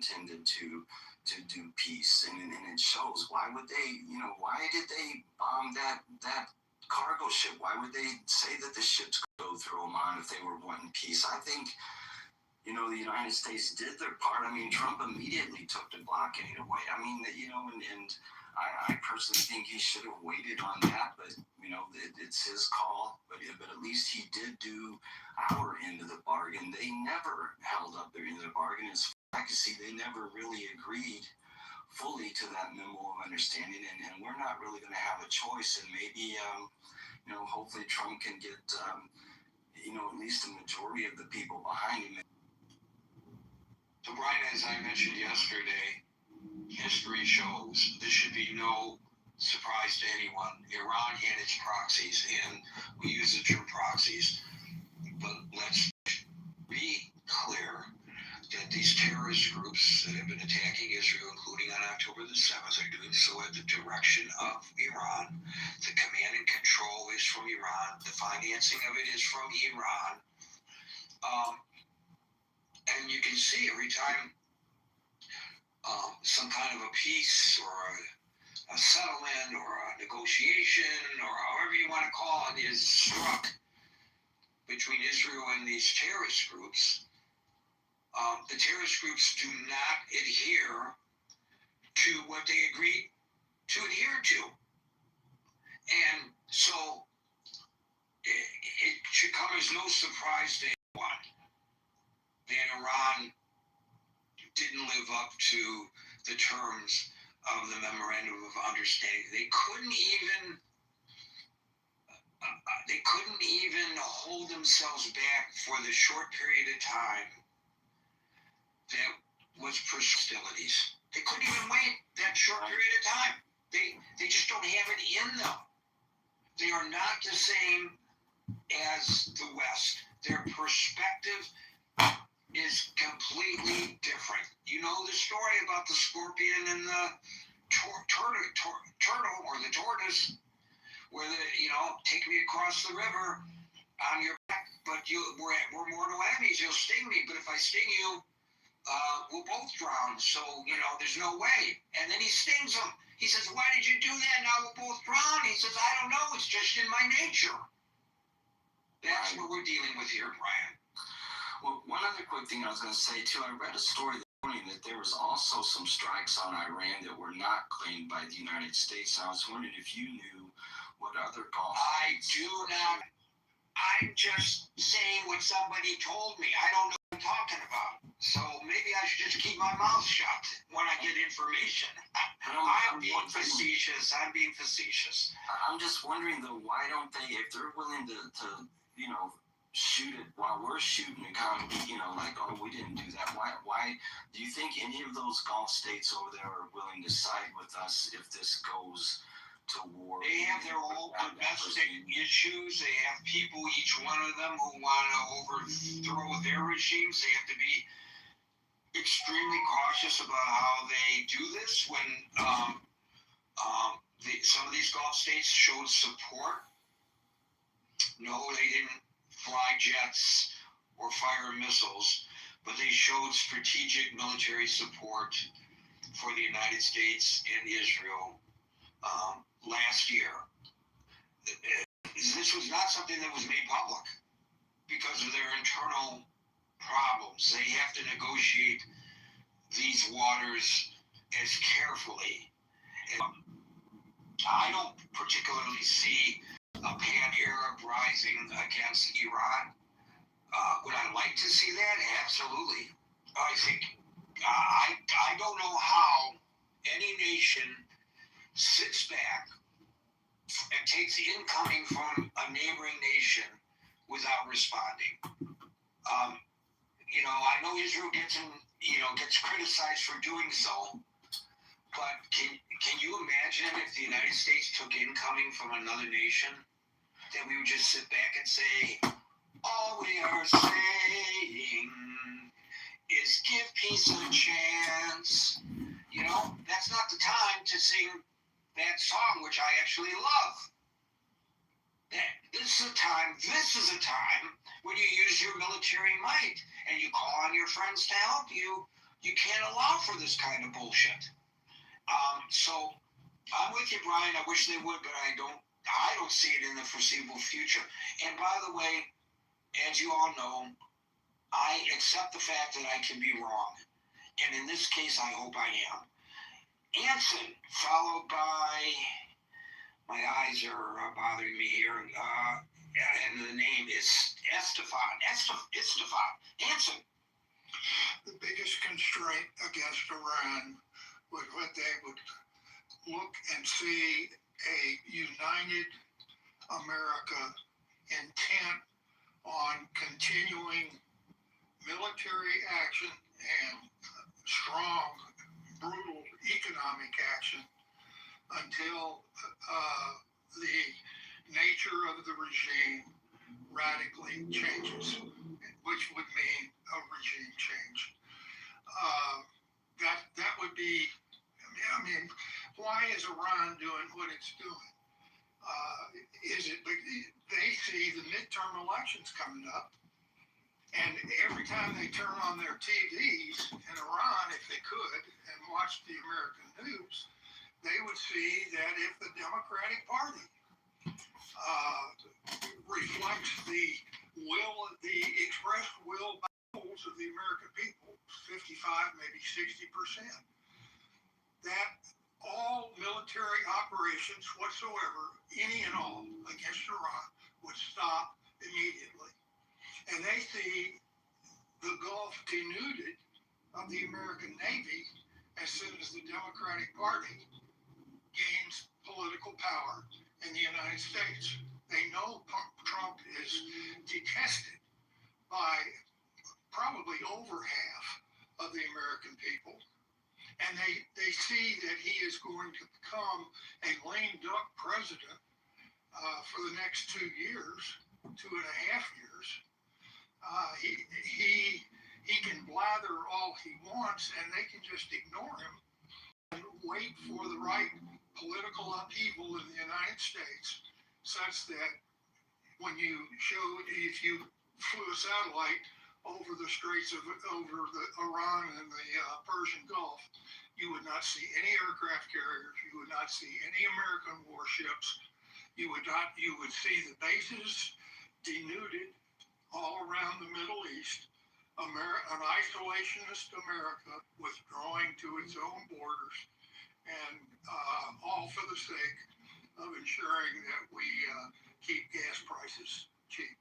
intended to do peace, and it shows. Why would they? Why did they bomb that cargo ship? Why would they say that the ships go through Oman if they were wanting peace? I think, the United States did their part. I mean, Trump immediately took the blockade away. I mean, and I personally think he should have waited on that, but, it's his call. But at least he did do our end of the bargain. They never held up their end of the bargain. As far as I can see, they never really agreed fully to that memo of understanding, and we're not really going to have a choice. And maybe, hopefully Trump can get, at least the majority of the people behind him. So, Brian, as I mentioned yesterday, history shows this should be no surprise to anyone. Iran had its proxies, and we use the term proxies, but let's be clear that these terrorist groups that have been attacking Israel, including on October the 7th, are doing so at the direction of Iran. The command and control is from Iran. The financing of it is from Iran. And you can see every time some kind of a peace or a settlement or a negotiation or however you want to call it is struck between Israel and these terrorist groups, the terrorist groups do not adhere to what they agreed to adhere to. And so it should come as no surprise to anyone that Iran didn't live up to the terms of the memorandum of understanding. They couldn't even hold themselves back for the short period of time that was hostilities. They couldn't even wait that short period of time. They just don't have it in them. They are not the same as the West. Their perspective is completely different. You know the story about the scorpion and the turtle or the tortoise, where take me across the river on your back, but we're mortal enemies. You'll sting me, but if I sting you, we'll both drown. So there's no way. And then he stings him. He says, "Why did you do that? Now we'll both drown." He says, "I don't know. It's just in my nature." That's what we're dealing with here, Brian. Well, one other quick thing I was going to say, too, I read a story this morning that there was also some strikes on Iran that were not claimed by the United States. And I was wondering if you knew what other Gulf states. I do not. I'm just saying what somebody told me. I don't know what I'm talking about. So maybe I should just keep my mouth shut when I get information. I'm being facetious. I'm just wondering, though, why don't they, if they're willing to shoot it while we're shooting and kind of be, like, oh, we didn't do that. Why do you think any of those Gulf states over there are willing to side with us if this goes to war? They have their own domestic issues. They have people, each one of them, who want to overthrow their regimes. They have to be extremely cautious about how they do this. When some of these Gulf states showed support. No, they didn't fly jets or fire missiles, but they showed strategic military support for the United States and Israel last year. This was not something that was made public because of their internal problems. They have to negotiate these waters as carefully. I don't particularly see a pan-Arab rising against Iran. Would I like to see that? Absolutely. I think I don't know how any nation sits back and takes incoming from a neighboring nation without responding. I know Israel gets criticized for doing so, but can you imagine if the United States took incoming from another nation, that we would just sit back and say, all we are saying is give peace a chance. That's not the time to sing that song, which I actually love. This is a time when you use your military might and you call on your friends to help you You can't allow for this kind of bullshit. So I'm with you, Brian. I wish they would, but I don't see it in the foreseeable future. And by the way, as you all know, I accept the fact that I can be wrong. And in this case, I hope I am. Anson, followed by, my eyes are bothering me here, and the name is Estefan. Anson. The biggest constraint against Iran was what they would look and see a united America intent on continuing military action and strong, brutal economic action until the nature of the regime radically changes, which would mean a regime change. That would be, I mean, why is Iran doing what it's doing? Is it they see the midterm elections coming up, and every time they turn on their TVs in Iran, if they could, and watch the American news, they would see that if the Democratic Party reflects the expressed will by polls of the American people, 55, maybe 60%, that all military operations whatsoever, any and all, against Iran would stop immediately. And they see the Gulf denuded of the American Navy as soon as the Democratic Party gains political power in the United States. They know Trump is detested by probably over half of the American people. And they see that he is going to become a lame duck president for the next 2 years, 2.5 years. He can blather all he wants, and they can just ignore him and wait for the right political upheaval in the United States, such that if you flew a satellite over the straits over the Iran and the Persian Gulf, you would not see any aircraft carriers. You would not see any American warships. You would see the bases denuded all around the Middle East. An isolationist America withdrawing to its own borders, and all for the sake of ensuring that we keep gas prices cheap.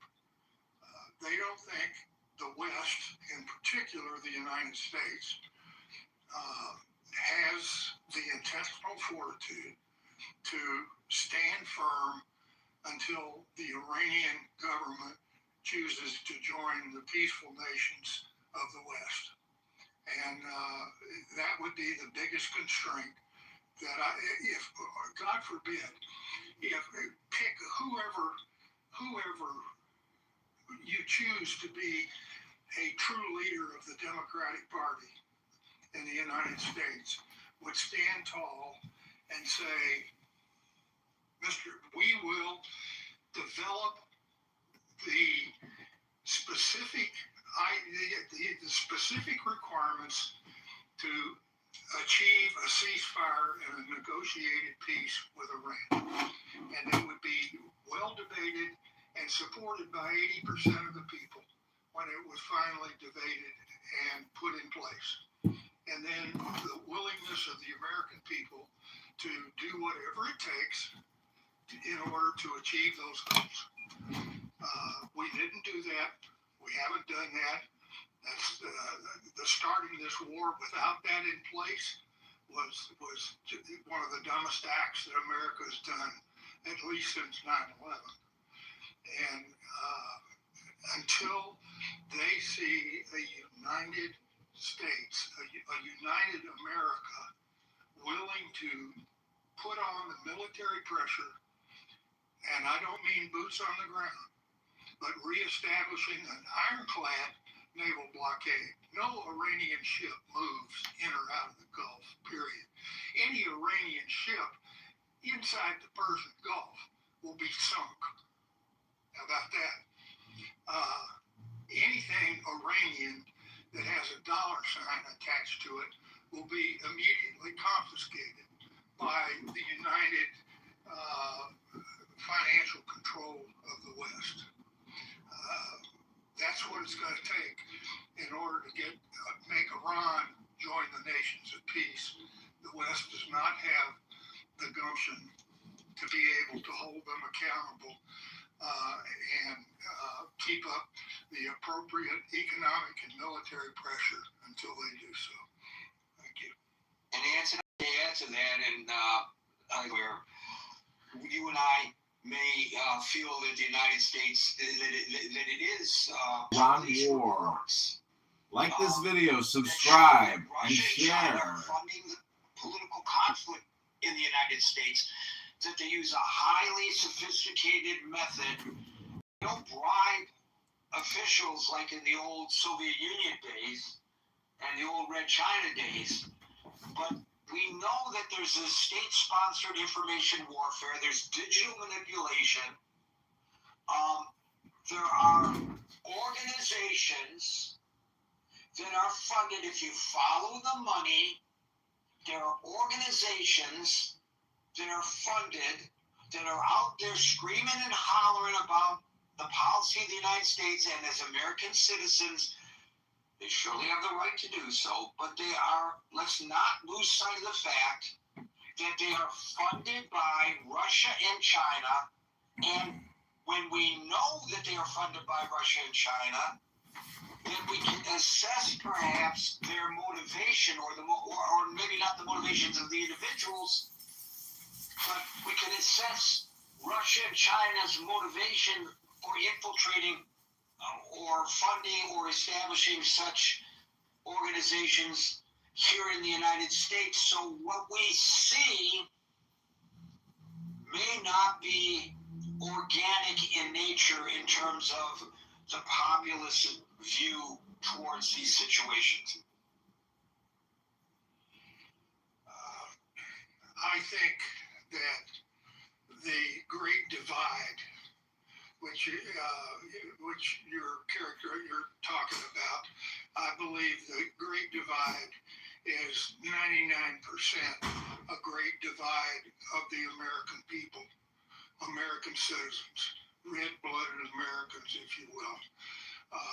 They don't think the West, in particular the United States, has the intestinal fortitude to stand firm until the Iranian government chooses to join the peaceful nations of the West. And that would be the biggest constraint that if God forbid, if pick whoever you choose to be a true leader of the Democratic Party in the United States would stand tall and say, we will develop the specific requirements to achieve a ceasefire and a negotiated peace with Iran. And it would be well debated and supported by 80% of the people when it was finally debated and put in place. And then the willingness of the American people to do whatever it takes in order to achieve those goals. We didn't do that. We haven't done that. That's the starting this war without that in place was one of the dumbest acts that America has done, at least since 9/11. And until they see a united states, a united America, willing to put on the military pressure, and I don't mean boots on the ground, but reestablishing an ironclad naval blockade. No Iranian ship moves in or out of the Gulf, period. Any Iranian ship inside the Persian Gulf will be sunk. How about that? Anything Iranian that has a dollar sign attached to it will be immediately confiscated by the United Financial Control of the West. That's what it's going to take in order to make Iran join the nations of peace. The West does not have the gumption to be able to hold them accountable and keep up the appropriate economic and military pressure until they do so. Thank you. And to add to that, and where you and I may feel that the United States, that it is Iran war. Like this video, subscribe, and share. Funding the political conflict in the United States, that they use a highly sophisticated method. They don't bribe officials like in the old Soviet Union days and the old Red China days, but we know that there's a state-sponsored information warfare, there's digital manipulation, there are organizations that are funded. If you follow the money, there are organizations that are funded, that are out there screaming and hollering about the policy of the United States, and as American citizens, they surely have the right to do so, but they are, let's not lose sight of the fact that they are funded by Russia and China, and when we know that they are funded by Russia and China, then we can assess perhaps their motivation, or maybe not the motivations of the individuals, but we can assess Russia and China's motivation for infiltrating or funding or establishing such organizations here in the United States. So what we see may not be organic in nature in terms of the populist view towards these situations. I think that the Great Divide, which you're talking about, I believe the Great Divide is 99% a great divide of the American people, American citizens, red-blooded Americans, if you will.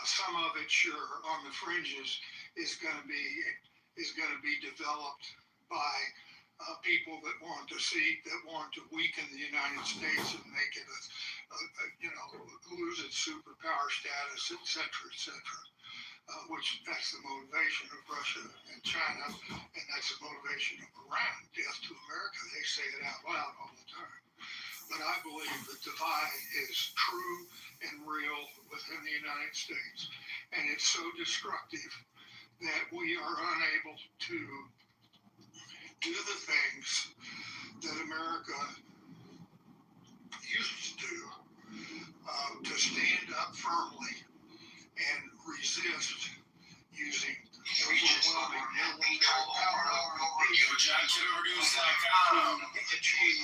Some of it, sure, on the fringes is going to be developed by people that want to weaken the United States and make it lose its superpower status, et cetera, which that's the motivation of Russia and China, and that's the motivation of Iran. Death to America, they say it out loud all the time. But I believe the divide is true and real within the United States, and it's so destructive that we are unable to do the things that America used to do, to stand up firmly and resist using overwhelming military power to achieve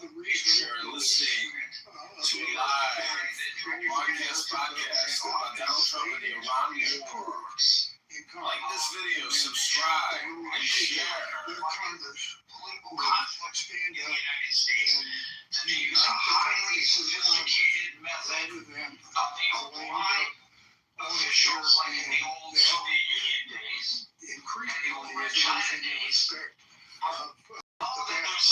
the reasonable Listening to a live broadcast podcast about Donald Trump and the Iran war. Like this video, subscribe, and share. Political conflict in the United States, that they use a highly sophisticated method of the bribe officials like in the old Soviet Union days and the old Red China days. There's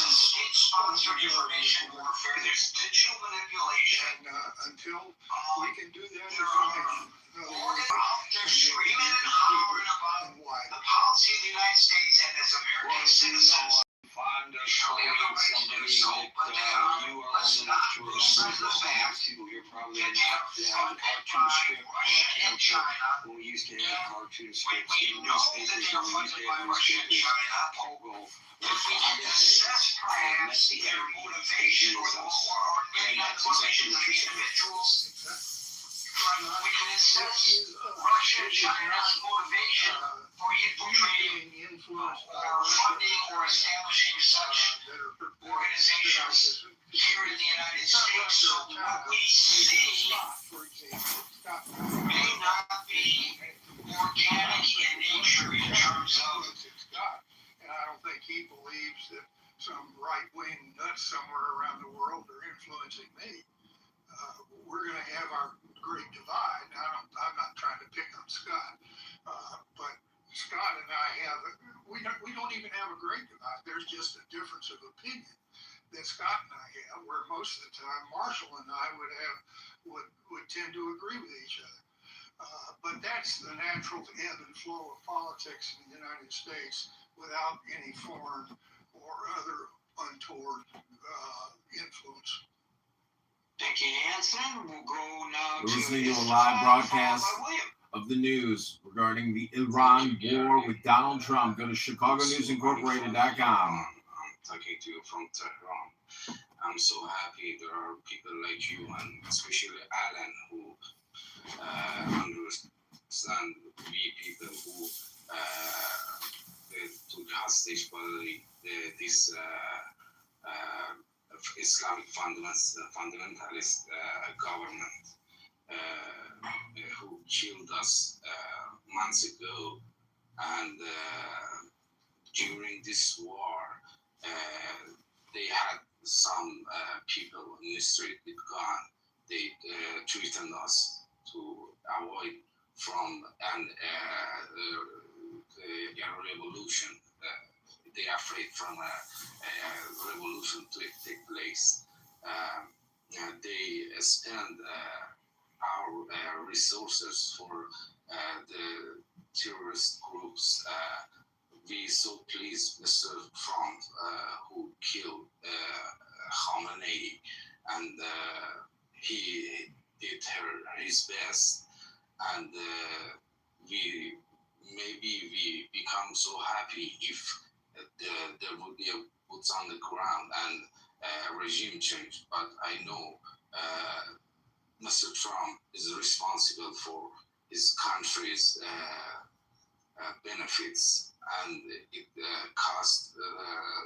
a state-sponsored information warfare, there's digital manipulation, and until we can do that as a nation, they're screaming and hollering about the policy of the United States, and as American citizens, Fond of surely we calling have the right to do somebody so, but that you are let's old not enough to lose sight of the remember. fact Most people here probably that are they are not. They have a funded cartoon by strip Russia and China. when we used to have cartoon strips We in know that newspapers, they are when we used funded to by have Russia and newspapers. China. Pogo If we can assess perhaps their motivation, or maybe not the motivations of the individuals, but we can assess Russia and China's motivation for infiltrating or funding or establishing such organizations here in the United States. So what we see may not be right-wing nuts somewhere around the world are influencing me. We're going to have our great divide. I'm not trying to pick on Scott, but Scott and I we don't even have a great divide. There's just a difference of opinion that Scott and I have, where most of the time Marshall and I would tend to agree with each other. But that's the natural ebb and flow of politics in the United States without any foreign or other untoward influence. Thank you, Hanson. We'll go now We're to listening to a Mr. live Fong, broadcast followed by William. of the news regarding the Iran war with Donald Trump. Go to ChicagoNewsIncorporated.com. I'm talking to you from Tehran. I'm so happy there are people like you, and especially Alan, who understand we people who took hostage by this Islamic fundamentalist government who killed us months ago. And during this war, they had some people in the street with gun. They threatened us to avoid from a revolution. They are afraid from a revolution to take place. They spend our resources for the terrorist groups. We so pleased Mr. Trump, who killed Khamenei, and he did his best, and we become so happy if there would be a boots on the ground and regime change. But I know Mr. Trump is responsible for his country's benefits, and it cost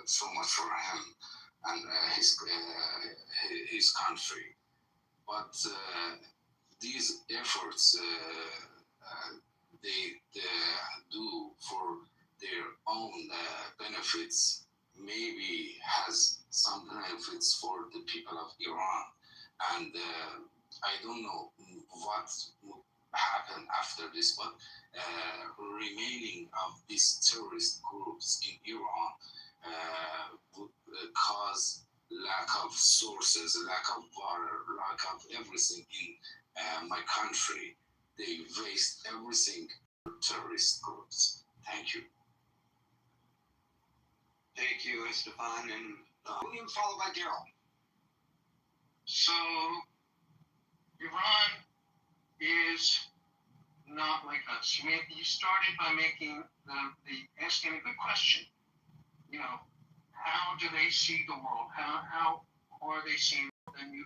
so much for him and his country. But these efforts they do for their own benefits maybe has some benefits for the people of Iran, and I don't know what would happen after this, but remaining of these terrorist groups in Iran would cause lack of sources, lack of water, lack of everything in my country. They waste everything for terrorist groups. Thank you. Thank you, Estefan, and William, followed by Daryl. So, Iran is not like us. You started by making asking a good question. You know, how do they see the world? How are they seeing the world? And you,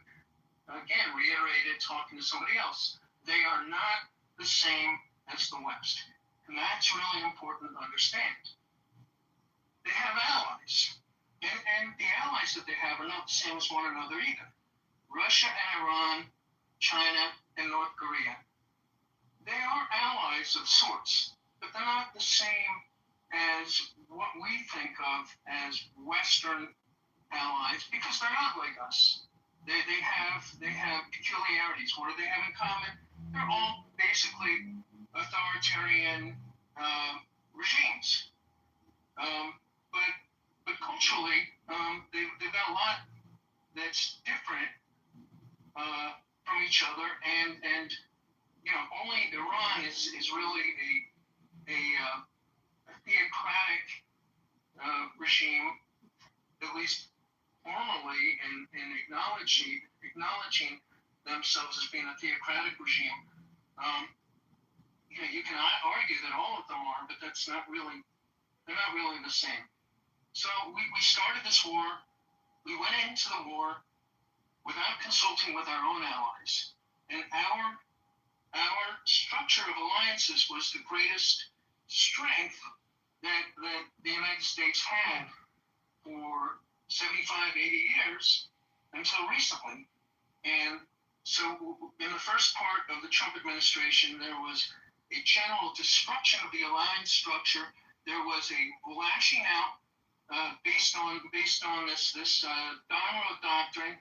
again, reiterated talking to somebody else. They are not the same as the West. And that's really important to understand. They have allies. And the allies that they have are not the same as one another either. Russia and Iran, China and North Korea. They are allies of sorts, but they're not the same as what we think of as Western allies, because they're not like us. They have peculiarities. What do they have in common? They're all basically authoritarian regimes. But culturally, they've got a lot that's different from each other, and you know, only Iran is really a theocratic regime, at least formally, and acknowledging themselves as being a theocratic regime. You know, you can argue that all of them are, but they're not really the same. So we started this war. We went into the war without consulting with our own allies, and our structure of alliances was the greatest strength that the United States had for 75, 80 years until recently. And so in the first part of the Trump administration, there was a general destruction of the alliance structure. There was a lashing out based on this Donroe doctrine.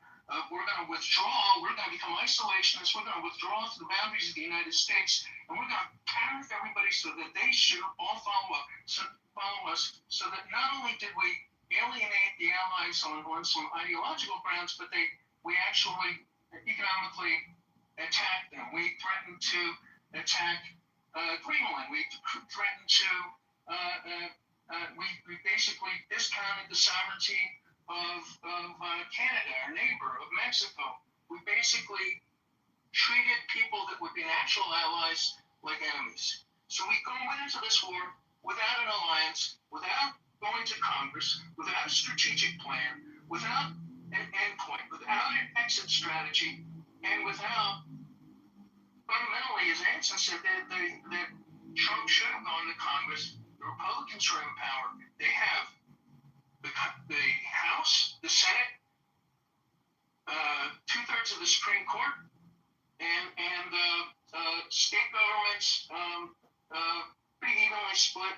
We're going to withdraw. We're going to become isolationists. We're going to withdraw to the boundaries of the United States, and we're going to tariff everybody so that they should all follow us. So that not only did we alienate the Allies on some ideological grounds, but we actually economically attacked them. We threatened to attack Greenland. We threatened to we basically discounted the sovereignty of Canada, our neighbor, of Mexico. We basically treated people that would be natural allies like enemies. So we went into this war without an alliance, without going to Congress, without a strategic plan, without an endpoint, without an exit strategy, and without, fundamentally, as Anson said, that Trump should have gone to Congress. The Republicans are in power. They have the House, the Senate, 2/3 of the Supreme Court, and state governments pretty evenly split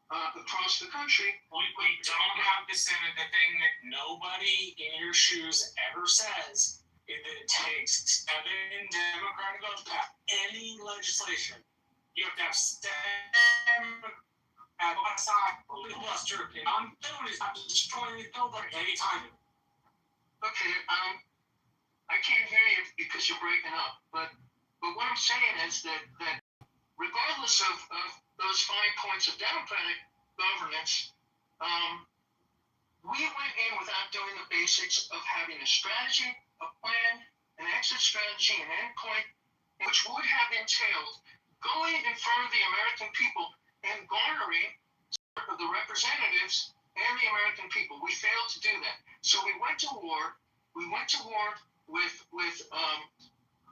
across the country. We don't have the Senate. The thing that nobody in your shoes ever says is that it takes 7 Democratic votes to pass any legislation. You have to have 7 at one side, filibuster. I'm doing is not destroying the bill at any time. Okay, I can't hear you because you're breaking up. But what I'm saying is that regardless of those 5 points of Democratic governance, we went in without doing the basics of having a strategy, a plan, an exit strategy, an endpoint, which would have entailed going in front of the American people and garnering of the representatives and the American people. We failed to do that. So we went to war. We went to war with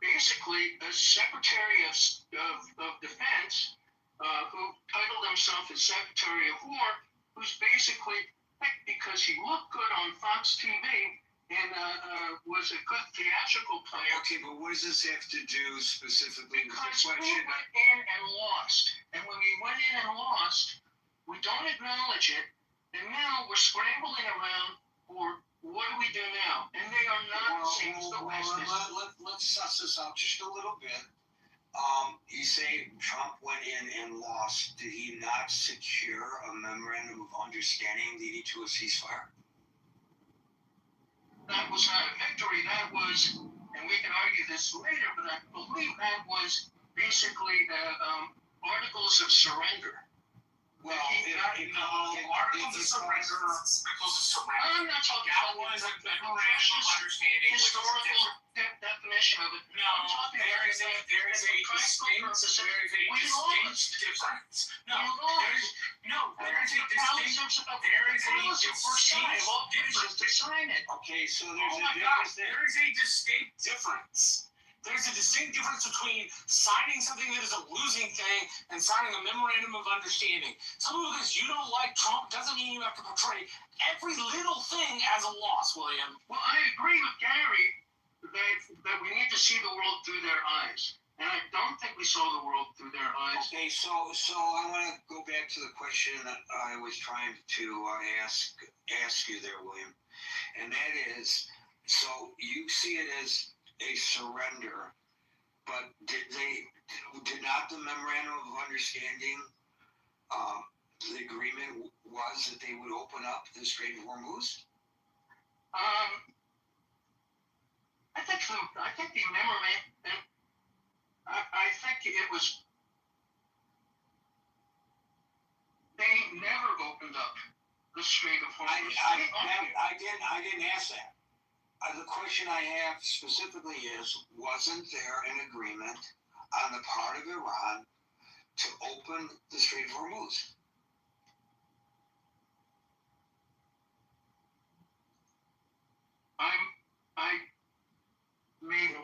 basically a Secretary of Defense who titled himself as Secretary of War, who's basically picked because he looked good on Fox TV and was a good theatrical player. Okay, but what does this have to do specifically with the Because we question? went in and lost. And when we went in and lost, we don't acknowledge it. And now we're scrambling around for what do we do now? And they are not the same as the West. Let's suss this out just a little bit. You say Trump went in and lost. Did he not secure a memorandum of understanding leading to a ceasefire? That was not a victory. That was, and we can argue this later, but I believe that was basically articles of surrender. Well, articles of surrender. I'm not talking That about was a the memorandum of understanding. historical definition of it. No, I'm talking there is a practical purposes. We lost. difference. No, There is a distinct okay, so there's Oh a my difference gosh, there. there is a distinct difference. There's a distinct difference between signing something that is a losing thing and signing a memorandum of understanding. Simply because you don't like Trump doesn't mean you have to portray every little thing as a loss, William. Well, I agree with Gary that we need to see the world through their eyes. And I don't think we saw the world through their eyes. Okay, so I want to go back to the question that I was trying to ask you there, William, and that is, so you see it as a surrender, but did not the memorandum of understanding, the agreement was that they would open up the Strait of Hormuz? I think the memorandum. I think it was. They never opened up the Strait of Hormuz. I didn't ask that. The question I have specifically is, wasn't there an agreement on the part of Iran to open the Strait of Hormuz? Maybe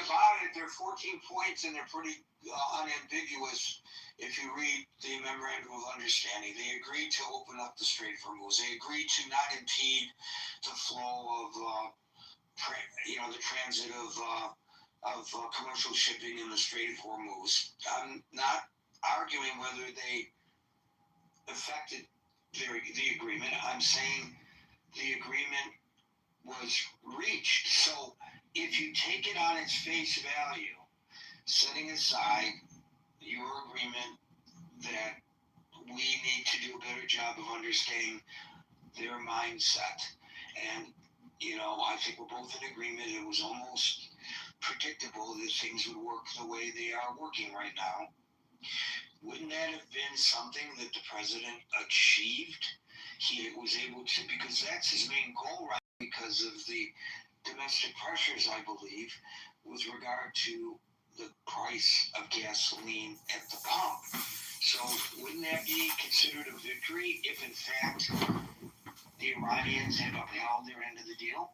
about it. There are 14 points, and they're pretty unambiguous. If you read the memorandum of understanding, they agreed to open up the Strait of Hormuz. They agreed to not impede the flow of, the transit of commercial shipping in the Strait of Hormuz. I'm not arguing whether they affected the agreement. I'm saying the agreement was reached. So if you take it on its face value, setting aside your agreement that we need to do a better job of understanding their mindset, and I think we're both in agreement. It was almost predictable that things would work the way they are working right now. Wouldn't that have been something that the president achieved? He was able to, because that's his main goal, right? Because of the domestic pressures, I believe, with regard to the price of gasoline at the pump. So wouldn't that be considered a victory if, in fact, the Iranians have upheld their end of the deal?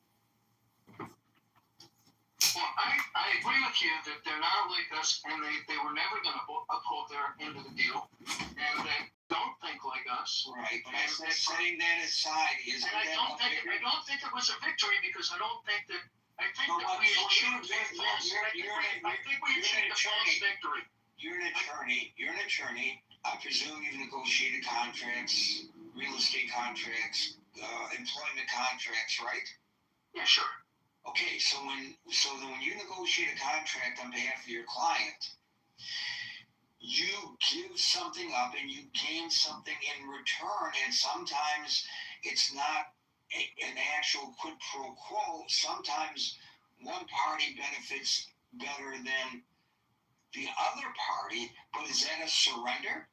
Well, I agree with you that they're not like us, and they were never going to uphold their end of the deal, and they don't think like us. Right, but setting that aside, isn't that a victory? I don't think it was a victory, because I think that we achieved a false victory. You're an attorney. I presume you've negotiated contracts, real estate contracts, employment contracts, right? Yeah, sure. Okay, so when you negotiate a contract on behalf of your client, you give something up and you gain something in return, and sometimes it's not an actual quid pro quo. Sometimes one party benefits better than the other party, but is that a surrender?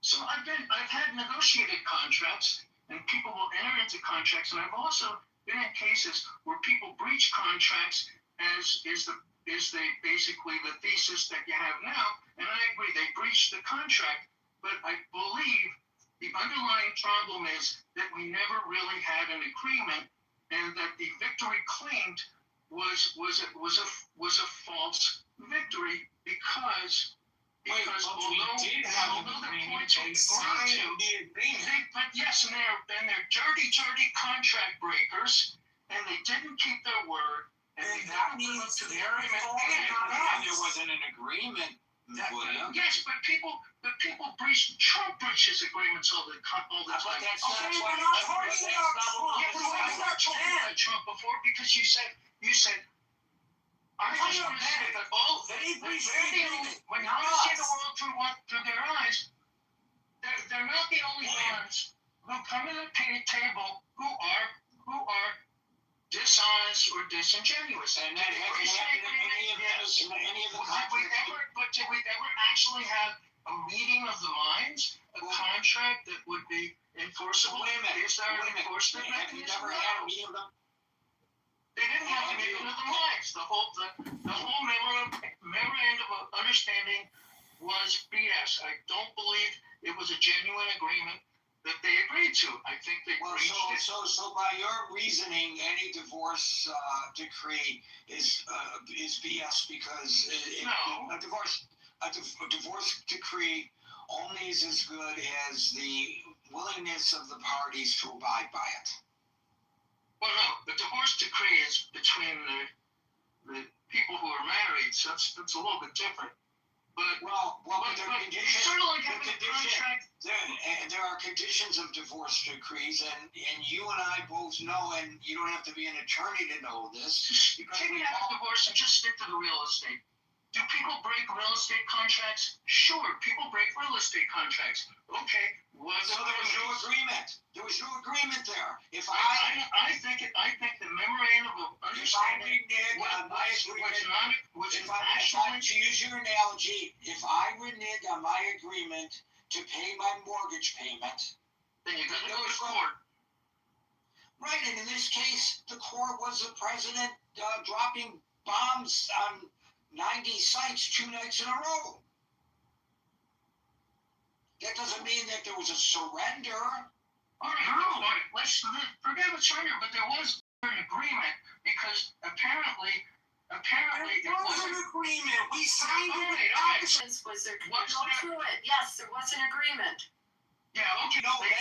So I've had negotiated contracts, and people will enter into contracts, and I've also been in cases where people breach contracts as is basically the thesis that you have now, and I agree they breached the contract, but I believe the underlying problem is that we never really had an agreement, and that the victory claimed was a false victory because although the points we agreed to, but yes, and they're dirty contract breakers, and they didn't keep their word, and they that didn't live up means to the agreement. there wasn't an agreement. Yes, but people breach. Trump breaches agreements all the time. But that's not Okay, what we're not talking about Trump before, because you said I just want to say that when you see the world through their eyes, they're not the only ones who come to the table who are dishonest or disingenuous. And that hasn't happened in any of the But did we ever actually have a meeting of the minds, a contract that would be enforceable? Wait a minute. Is there an enforcement Have you mechanism? never had a meeting of them? They didn't have a meeting of the minds. The whole memorandum of understanding was BS. I don't believe it was a genuine agreement that they agreed to. I think they breached it. So by your reasoning, any divorce decree is BS, because a divorce decree only is as good as the willingness of the parties to abide by it. Well, no, the divorce decree is between the people who are married, so that's a little bit different. But there are conditions. There are conditions of divorce decrees, and you and I both know, and you don't have to be an attorney to know this. Take me out of divorce and just stick to the real estate. Do people break real estate contracts? Sure, people break real estate contracts. Okay, so there was no agreement. There was no agreement there. I think the memorandum of understanding to use your analogy, if I renege on my agreement to pay my mortgage payment, then you got to go to court. Right, and in this case, the court was the president dropping bombs on 90 sites 2 nights in a row. That doesn't mean that there was a surrender. All right, let's forget the surrender, but there was an agreement, because apparently There was an agreement. We signed it. Was there? Go through it. Yes, there was an agreement. Yeah, okay. No, they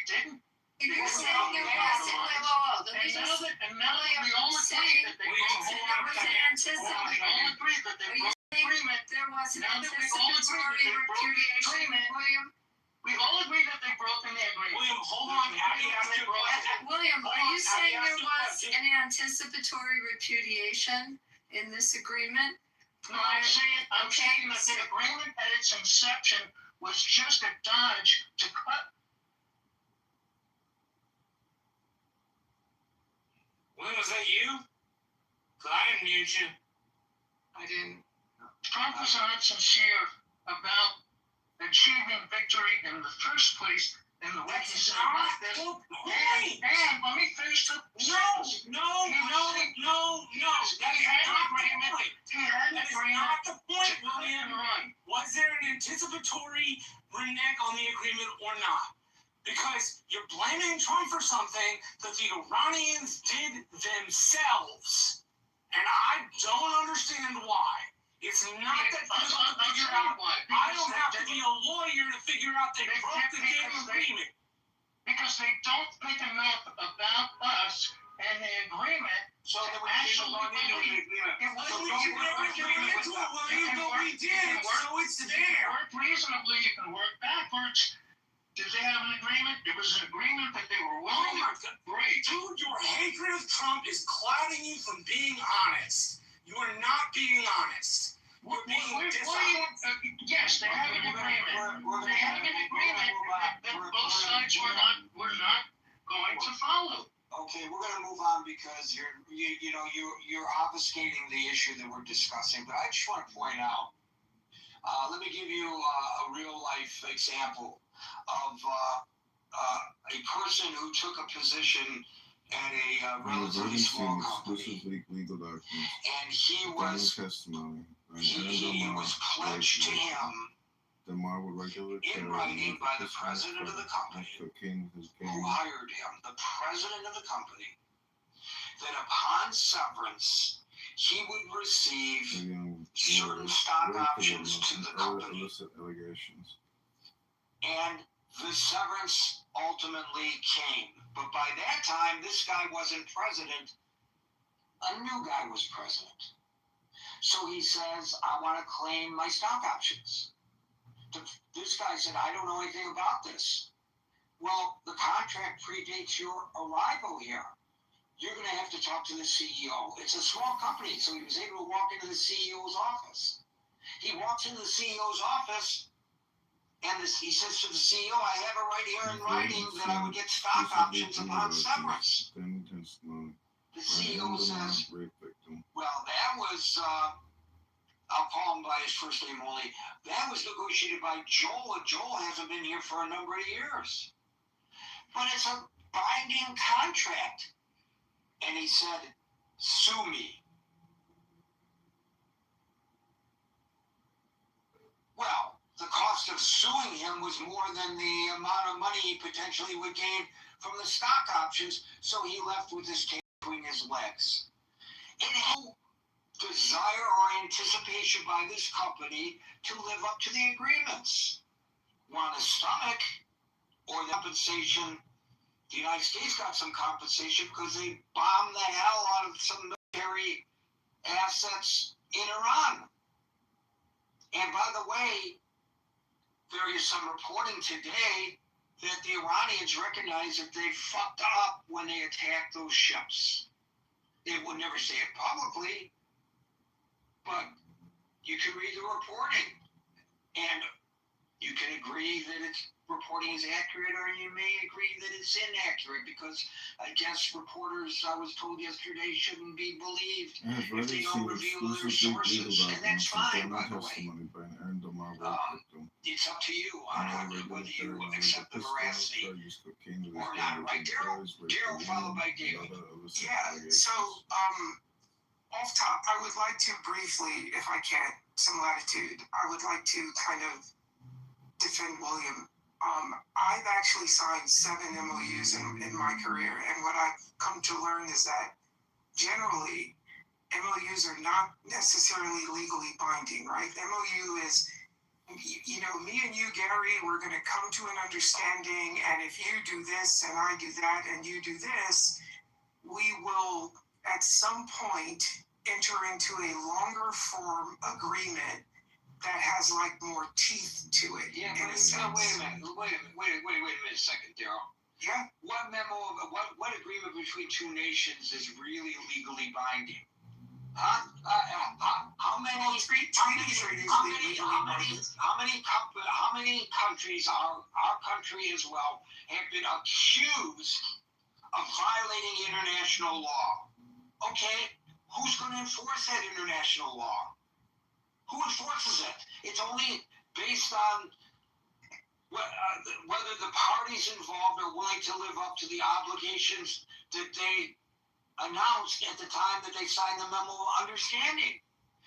didn't. You're saying there wasn't. Whoa. And now we all agree that they broke the agreement. There was an Now that we all agree anticipatory that they broke the repudiation, agreement, William. we all agree that they broke the agreement. anticipatory repudiation in this agreement? No, I'm saying that the agreement at its inception was just a dodge to cut. Lynn, was that you? 'Cause I didn't mute you. I didn't. Trump was not sincere about achieving victory in the first place, and the way he That's said not that. the point. And let me finish the sentence. No. That is not the point. He had an That is agreement not the to point, cut William. and run. Was there an anticipatory renege on the agreement or not? Because you're blaming Trump for something that the Iranians did themselves. And I don't understand why. It's not that difficult to figure out. I don't have to be a lawyer to figure out they broke the damn agreement. Because they don't think enough about us and the agreement. So then we came along into an agreement. It So wasn't we never came into it, William, but we did. So it's there. Work reasonably, you can work backwards. Did they have an agreement? It was an agreement that they were Oh willing my to God. break. Dude, your hatred of Trump is clouding you from being honest. You are not being honest. You're being dishonest. Yes, they have an agreement. They have an agreement that both sides were not going to follow. Okay, we're gonna move on because you're obfuscating the issue that we're discussing. But I just want to point out. Let me give you a real life example of a person who took a position at a relatively small company, legal documents. and he was testimony. he was pledged to him in writing by the president of the company, who hired him, the president of the company, that upon severance he would receive certain stock options to the company. And the severance ultimately came. But by that time, this guy wasn't president. A new guy was president. So he says, I want to claim my stock options. This guy said, I don't know anything about this. Well, the contract predates your arrival here. You're going to have to talk to the CEO. It's a small company, so he was able to walk into the CEO's office. He walks into the CEO's office, and he says to the CEO, I have it right here in writing that I would get stock options upon severance. The CEO says, well, that was, I'll call him by his first name only, that was negotiated by Joel, and Joel hasn't been here for a number of years. But it's a binding contract. And he said, sue me. Well, the cost of suing him was more than the amount of money he potentially would gain from the stock options, so he left with his tail between his legs. It had no desire or anticipation by this company to live up to the agreements. Want a stomach or the compensation? The United States got some compensation because they bombed the hell out of some military assets in Iran. And by the way, there is some reporting today that the Iranians recognize that they fucked up when they attacked those ships. They would never say it publicly, but you can read the reporting. And you can agree that its reporting is accurate, or you may agree that it's inaccurate, because I guess reporters, I was told yesterday, shouldn't be believed if they don't reveal their sources, and that's fine, by the way. It's up to you on whether you accept the veracity or not, right, Daryl? Daryl followed by David. Yeah, so, off top, I would like to briefly, if I can, some latitude, I would like to kind of defend William. I've actually signed 7 MOUs in my career, and what I've come to learn is that generally MOUs are not necessarily legally binding, right? MOU is, me and you, Gary, we're going to come to an understanding, and if you do this and I do that and you do this, we will at some point enter into a longer form agreement that has like more teeth to it. Yeah, in but a sense. wait a minute a second, Daryl. Yeah. What memo, what agreement between two nations is really legally binding? Huh? How many treaties are usually legally binding. how many countries, our country as well, have been accused of violating international law? Okay, who's going to enforce that international law? Who enforces it? It's only based on whether the parties involved are willing to live up to the obligations that they announced at the time that they signed the memo of understanding.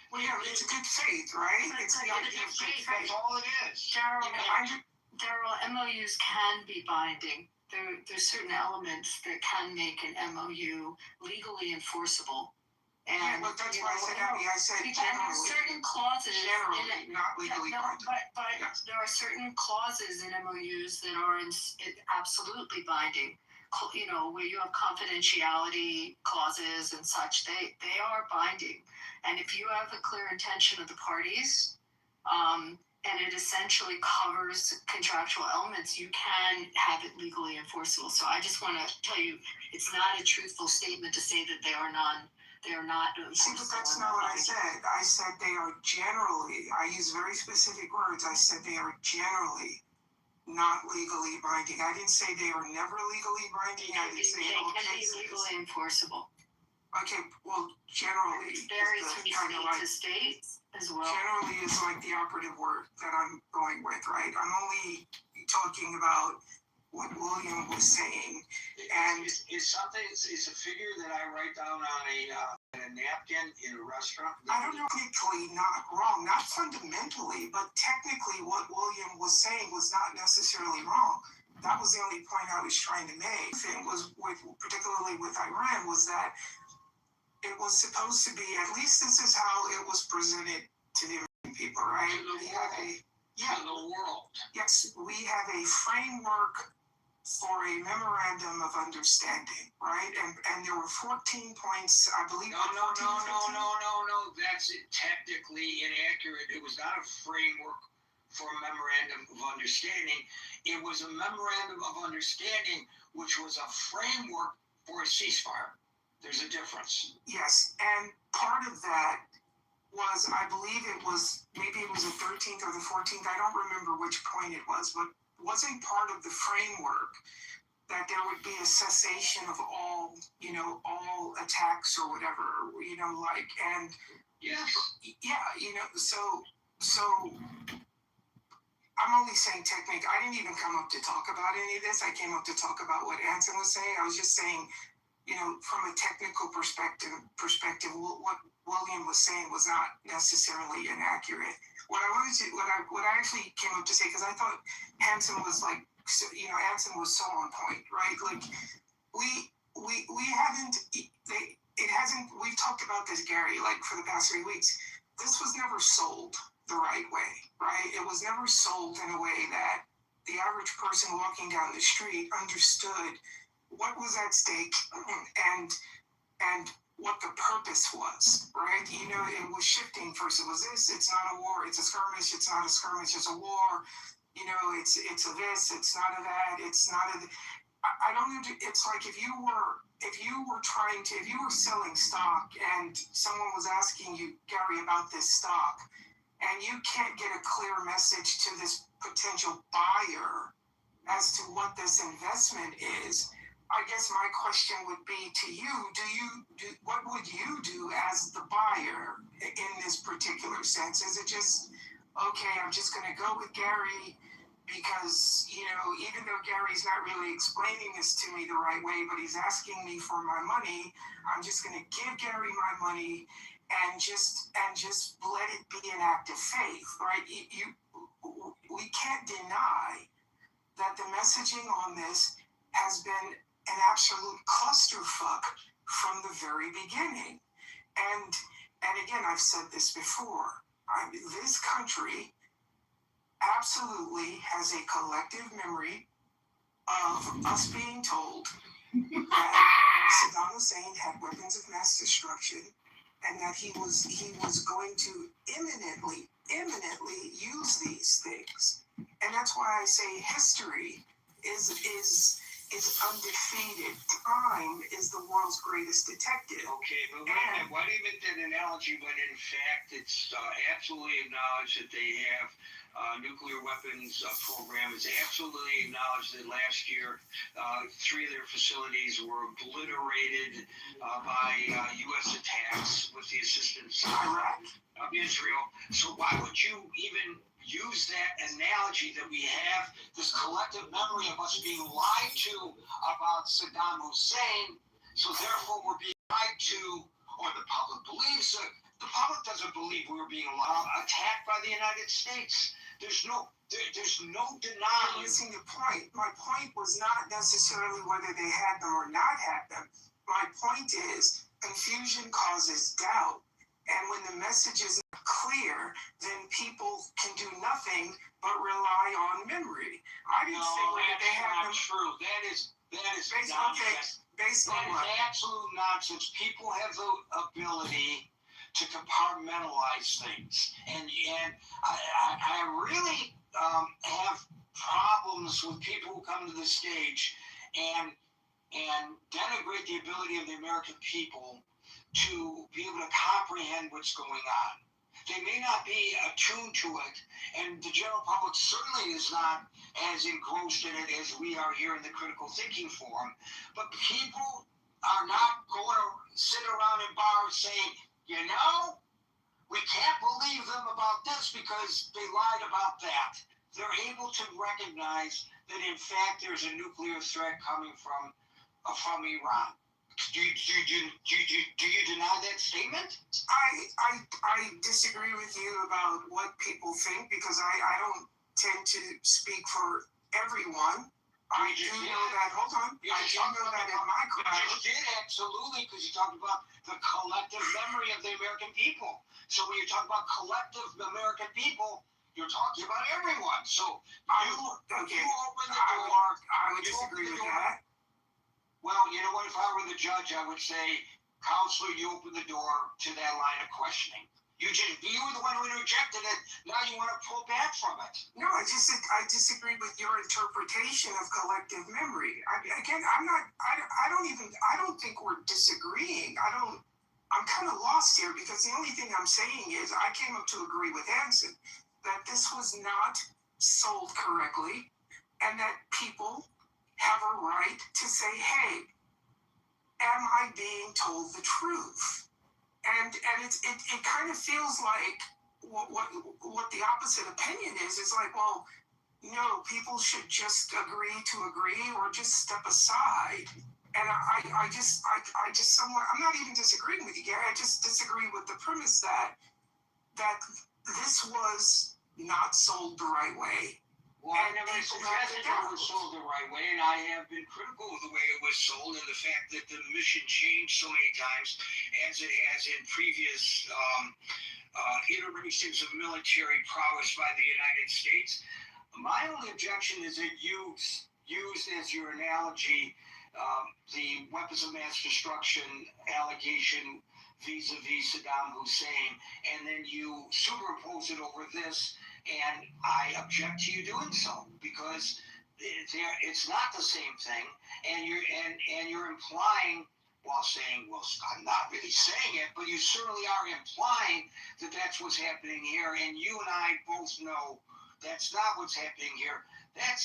Well, yeah, it's a good faith, right? It's the idea of good faith. That's all it is. Daryl, MOUs can be binding. There's certain elements that can make an MOU legally enforceable. And, yeah, but that's why I said, Abby, I said generally. Certain clauses. Generally, not legally binding. But yes. There are certain clauses in MOUs that are absolutely binding. You know, where you have confidentiality clauses and such, they are binding. And if you have the clear intention of the parties, and it essentially covers contractual elements, you can have it legally enforceable. So I just want to tell you, it's not a truthful statement to say that they are not enforceable. See, but that's not what I said. I said they are generally, I use very specific words, I said they are generally not legally binding. I didn't say they are never legally binding. I didn't say they all can be cases. legally enforceable. Okay, well, generally It varies from state to state as well. Generally is like the operative word that I'm going with, right? I'm only talking about what William was saying. And it's a figure that I write down on a napkin in a restaurant. I don't know, technically not wrong, not fundamentally, but technically what William was saying was not necessarily wrong. That was the only point I was trying to make. The thing was, particularly with Iran, was that it was supposed to be, at least this is how it was presented to the American people, right? To the world. Yes, we have a framework for a memorandum of understanding, right? And there were 14 points, I believe. No. That's technically inaccurate. It was not a framework for a memorandum of understanding. It was a memorandum of understanding, which was a framework for a ceasefire. There's a difference. Yes, and part of that was, I believe maybe it was the 13th or the 14th, I don't remember which point it was, but wasn't part of the framework that there would be a cessation of all attacks or whatever, and yes. Yeah, so I'm only saying technique. I didn't even come up to talk about any of this. I came up to talk about what Anson was saying. I was just saying, from a technical perspective, what William was saying was not necessarily inaccurate. What I actually came up to say, because I thought Hanson was Hanson was so on point, right? Like we've talked about this, Gary, like for the past 3 weeks. This was never sold the right way, right? It was never sold in a way that the average person walking down the street understood what was at stake and what the purpose was, right? It was shifting. First it was this, it's not a war, it's a skirmish, it's not a skirmish, it's a war, it's a this, it's not a that, it's not a, I don't know, it's like if you were selling stock and someone was asking you, Gary, about this stock, and you can't get a clear message to this potential buyer as to what this investment is, I guess my question would be to you, what would you do as the buyer in this particular sense? Is it just, okay, I'm just going to go with Gary because, even though Gary's not really explaining this to me the right way, but he's asking me for my money, I'm just going to give Gary my money and just let it be an act of faith, right? We can't deny that the messaging on this has been an absolute clusterfuck from the very beginning. And again, I've said this before. This country absolutely has a collective memory of us being told that Saddam Hussein had weapons of mass destruction and that he was going to imminently use these things. And that's why I say history is is undefeated. Time is the world's greatest detective. Okay, but wait a minute. Why do you make that analogy when in fact it's absolutely acknowledged that they have nuclear weapons program? It's absolutely acknowledged that last year 3 of their facilities were obliterated by U.S. attacks with the assistance of Israel. So why would you even use that analogy that we have this collective memory of us being lied to about Saddam Hussein, so therefore we're being lied to, or the public believes it. The public doesn't believe we were being attacked by the United States. There's no denying. You're missing the point. My point was not necessarily whether they had them or not had them. My point is confusion causes doubt. And when the message is not clear, then people can do nothing but rely on memory. I didn't say whether they have them. True. That is Based nonsense. based on That what? is absolute nonsense. People have the ability to compartmentalize things, and I really have problems with people who come to the stage and denigrate the ability of the American people to be able to comprehend what's going on. They may not be attuned to it, and the general public certainly is not as engrossed in it as we are here in the critical thinking forum. But people are not going to sit around in bars saying, you know, we can't believe them about this because they lied about that. They're able to recognize that in fact there's a nuclear threat coming from Iran. Do you deny that statement? I disagree with you about what people think because I don't tend to speak for everyone. I do know that. Hold on. I do know that in my crowd. You just did, absolutely, because you talked about the collective memory of the American people. So when you talk about collective American people, you're talking about everyone. So you open the door. I would disagree with that. Well, you know what? If I were the judge, I would say, Counselor, you open the door to that line of questioning. You were the one who rejected it. Now you want to pull back from it. No, I disagree with your interpretation of collective memory. I don't think we're disagreeing. I'm kind of lost here because the only thing I'm saying is I came up to agree with Anson that this was not sold correctly and that people have a right to say, hey, am I being told the truth? And it kind of feels like what the opposite opinion is like, well, no, people should just agree to agree or just step aside. And I just somewhat, I'm not even disagreeing with you, Gary. I just disagree with the premise that this was not sold the right way. Well, I never suggested it was sold the right way, and I have been critical of the way it was sold and the fact that the mission changed so many times, as it has in previous iterations of military prowess by the United States. My only objection is that you used as your analogy the weapons of mass destruction allegation vis-a-vis Saddam Hussein, and then you superimpose it over this. And I object to you doing so because it's not the same thing, and you're implying while saying, well, I'm not really saying it, but you certainly are implying that that's what's happening here, and you and I both know that's not what's happening here. That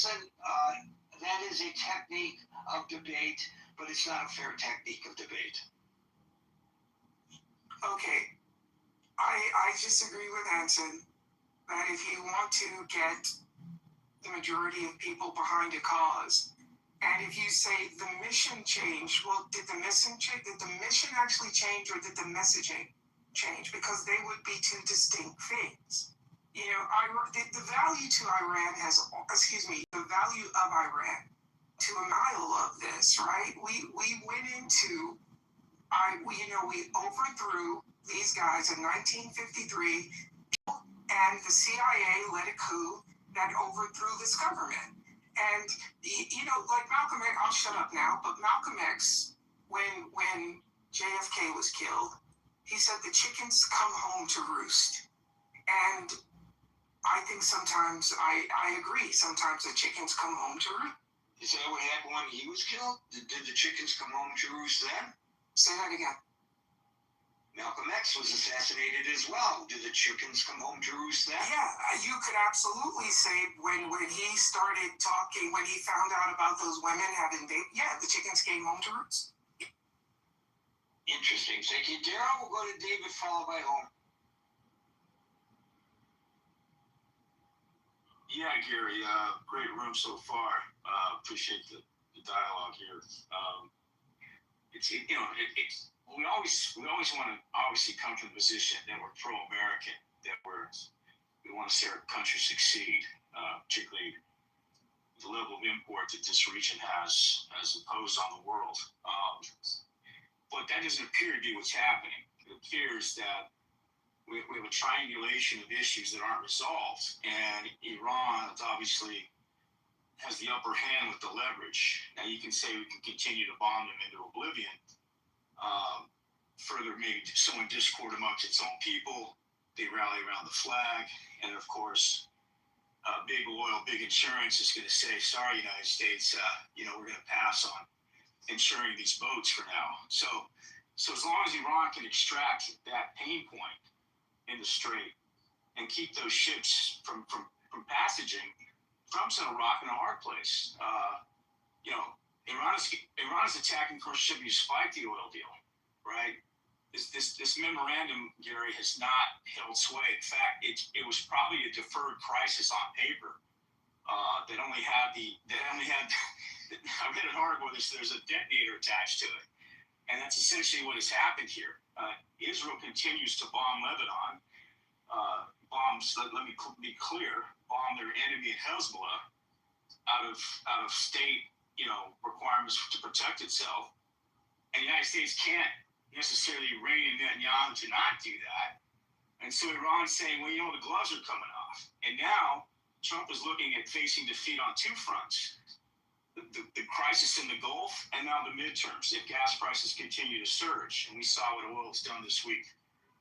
is a technique of debate, but it's not a fair technique of debate. Okay, I disagree with Anson. That if you want to get the majority of people behind a cause, and if you say the mission changed, well, did the mission change? Did the mission actually change, or did the messaging change? Because they would be two distinct things. You know, the value to Iran the value of Iran to a mile of this, right? We went into, we overthrew these guys in 1953. And the CIA led a coup that overthrew this government. And, like Malcolm X, I'll shut up now, but Malcolm X, when JFK was killed, he said the chickens come home to roost. And I think sometimes, I agree, sometimes the chickens come home to roost. Is that what happened when he was killed? Did the chickens come home to roost then? Say that again. Malcolm X was assassinated as well. Did the chickens come home to roost then? Yeah, you could absolutely say when he started talking, when he found out about those women having babies, yeah, the chickens came home to roost. Interesting. Thank you, Daryl. We'll go to David, followed by Home. Yeah, Gary, great room so far. Appreciate the dialogue here. We always want to obviously come from the position that we're pro-American, that we want to see our country succeed, particularly the level of import that this region has imposed on the world. But that doesn't appear to be what's happening. It appears that we have a triangulation of issues that aren't resolved, and Iran obviously has the upper hand with the leverage. Now you can say we can continue to bomb them into oblivion, further maybe sowing discord amongst its own people. They rally around the flag, and of course, big oil, big insurance is going to say, sorry, United States, we're going to pass on insuring these boats for now. So as long as Iran can extract that pain point in the strait and keep those ships from passaging, Trump's in a rock and a hard place. Iran is attacking first ship to spike the oil deal, right? This memorandum, Gary, has not held sway. In fact, it was probably a deferred crisis on paper. That only had I read an article where there's a detonator attached to it, and that's essentially what has happened here. Israel continues to bomb Lebanon. Let me be clear, bomb their enemy Hezbollah out of state, requirements to protect itself. And the United States can't necessarily rein in Netanyahu to not do that. And so Iran's saying, well, the gloves are coming off. And now Trump is looking at facing defeat on two fronts. The crisis in the Gulf, and now the midterms, if gas prices continue to surge. And we saw what oil has done this week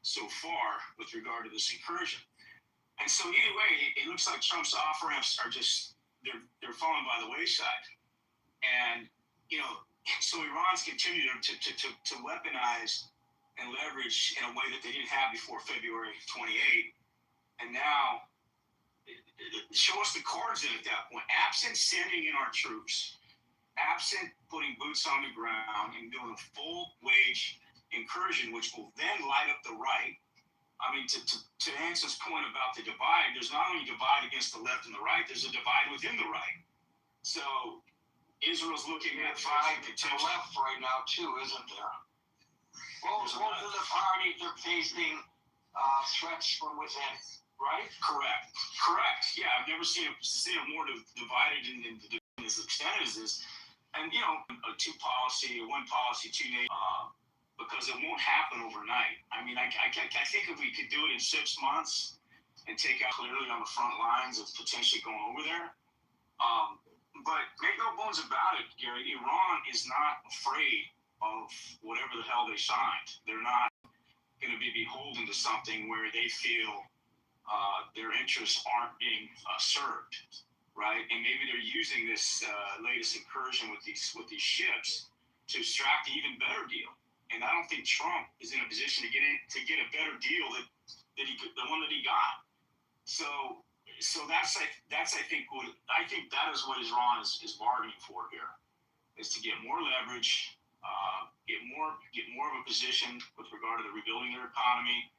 so far with regard to this incursion. And so either way, it looks like Trump's off-ramps are just, they're falling by the wayside. And, so Iran's continued to weaponize and leverage in a way that they didn't have before February 28. And now, show us the cards in at that point. Absent sending in our troops, absent putting boots on the ground and doing a full wage incursion, which will then light up the right. I mean, to Hanson's point about the divide, there's not only a divide against the left and the right, there's a divide within the right. So Israel's looking at five to the left right now too, isn't there? Both of the parties are facing threats from within, right? Correct. Yeah, I've never seen it more divided in as extent as this. And a one policy, two nations, because it won't happen overnight. I mean, I think if we could do it in 6 months and take out clearly on the front lines of potentially going over there. But make no bones about it, Gary, Iran is not afraid of whatever the hell they signed. They're not going to be beholden to something where they feel their interests aren't being served, right? And maybe they're using this latest incursion with these ships to extract an even better deal. And I don't think Trump is in a position to get a better deal the one that he got. So that's I think that is what Iran is bargaining for here, is to get more leverage, get more of a position with regard to the rebuilding their economy,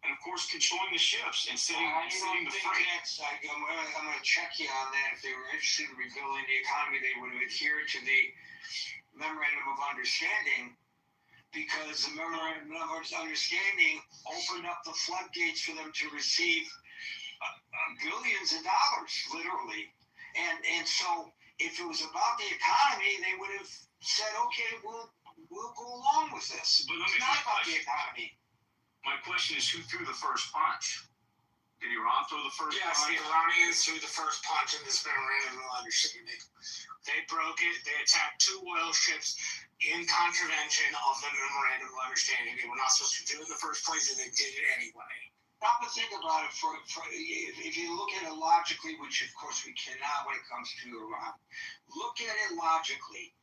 and of course controlling the ships and setting the freight. I'm going to check you on that. If they were interested in rebuilding the economy, they would have adhered to the memorandum of understanding, because the memorandum of understanding opened up the floodgates for them to receive billions of dollars, literally. And so if it was about the economy, they would have said, okay, we'll go along with this. But it's not about the economy. My question is, who threw the first punch? Did Iran throw the first punch? Yes, the Iranians threw the first punch in this memorandum of understanding. They broke it. They attacked 2 oil ships in contravention of the memorandum of understanding. They were not supposed to do it in the first place, and they did it anyway. stop and think about it. If you look at it logically, which of course we cannot when it comes to Iran, look at it logically.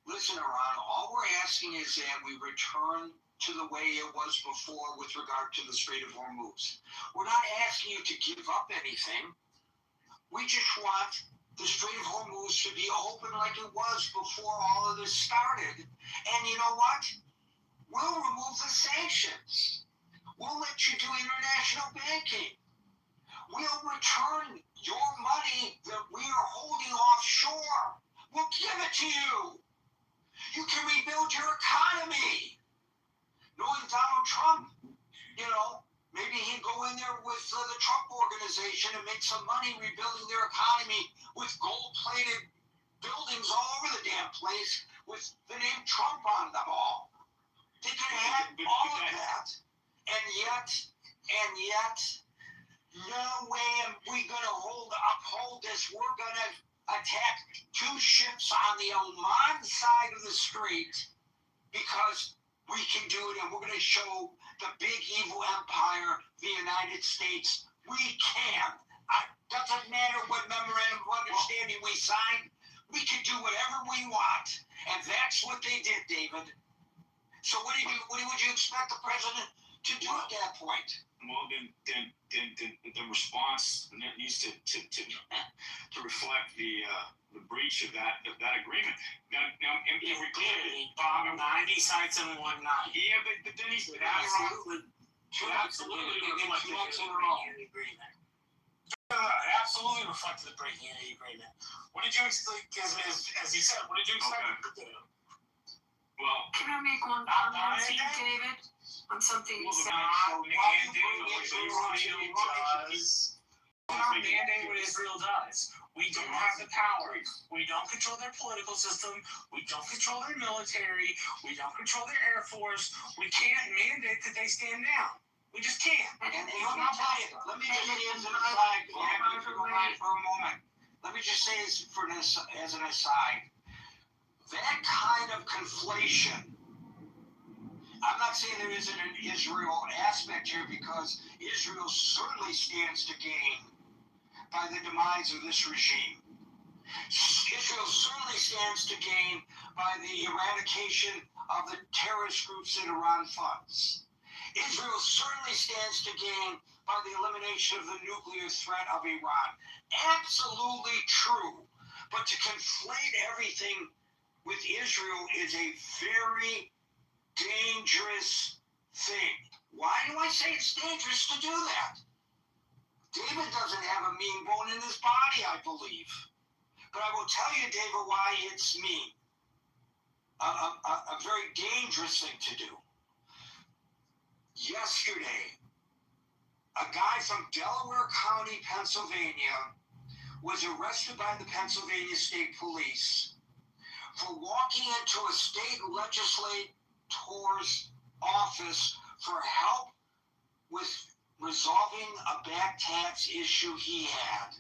Listen, Iran, all we're asking is that we return to the way it was before with regard to the Strait of Hormuz. We're not asking you to give up anything. We just want the Strait of Hormuz to be open like it was before all of this started. And you know what? We'll remove the sanctions. We'll let you do international banking. We'll return your money that we are holding offshore. We'll give it to you. You can rebuild your economy. Knowing Donald Trump, maybe he'd go in there with the Trump organization and make some money rebuilding their economy with gold-plated buildings all over the damn place with the name Trump on them all. They could have had all of that. And yet, no way am we going to uphold this. We're going to attack 2 ships on the Oman side of the strait because we can do it, and we're going to show the big evil empire, the United States, we can. Doesn't matter what memorandum of understanding we signed, we can do whatever we want. And that's what they did, David. So what would you expect the president to do at that point? Well, then the response needs to reflect the breach of that agreement. Now, if we He bombed 90 sites in one night. yeah, but then he's Absolutely. Reflected the breaking of the agreement. It absolutely reflected the breaking of the agreement. What did you expect? As he said, what did you expect him to do? well. Can I make one comment here, David, on something you said? Mandate what Israel does. We don't have the power. We don't control their political system. We don't control their military. We don't control their air force. We can't mandate that they stand down. We just can't. And let me tell you, let me just say as an aside, if you don't mind for a moment, let me just say as an aside, that kind of conflation, I'm not saying there isn't an Israel aspect here, because Israel certainly stands to gain by the demise of this regime. Israel certainly stands to gain by the eradication of the terrorist groups that Iran funds. Israel certainly stands to gain by the elimination of the nuclear threat of Iran. Absolutely true. But to conflate everything with Israel is a very dangerous thing. Why do I say it's dangerous to do that? David doesn't have a mean bone in his body, I believe. But I will tell you, David, why it's mean. A very dangerous thing to do. Yesterday, a guy from Delaware County, Pennsylvania, was arrested by the Pennsylvania State Police for walking into a state legislator's office for help with resolving a back tax issue he had,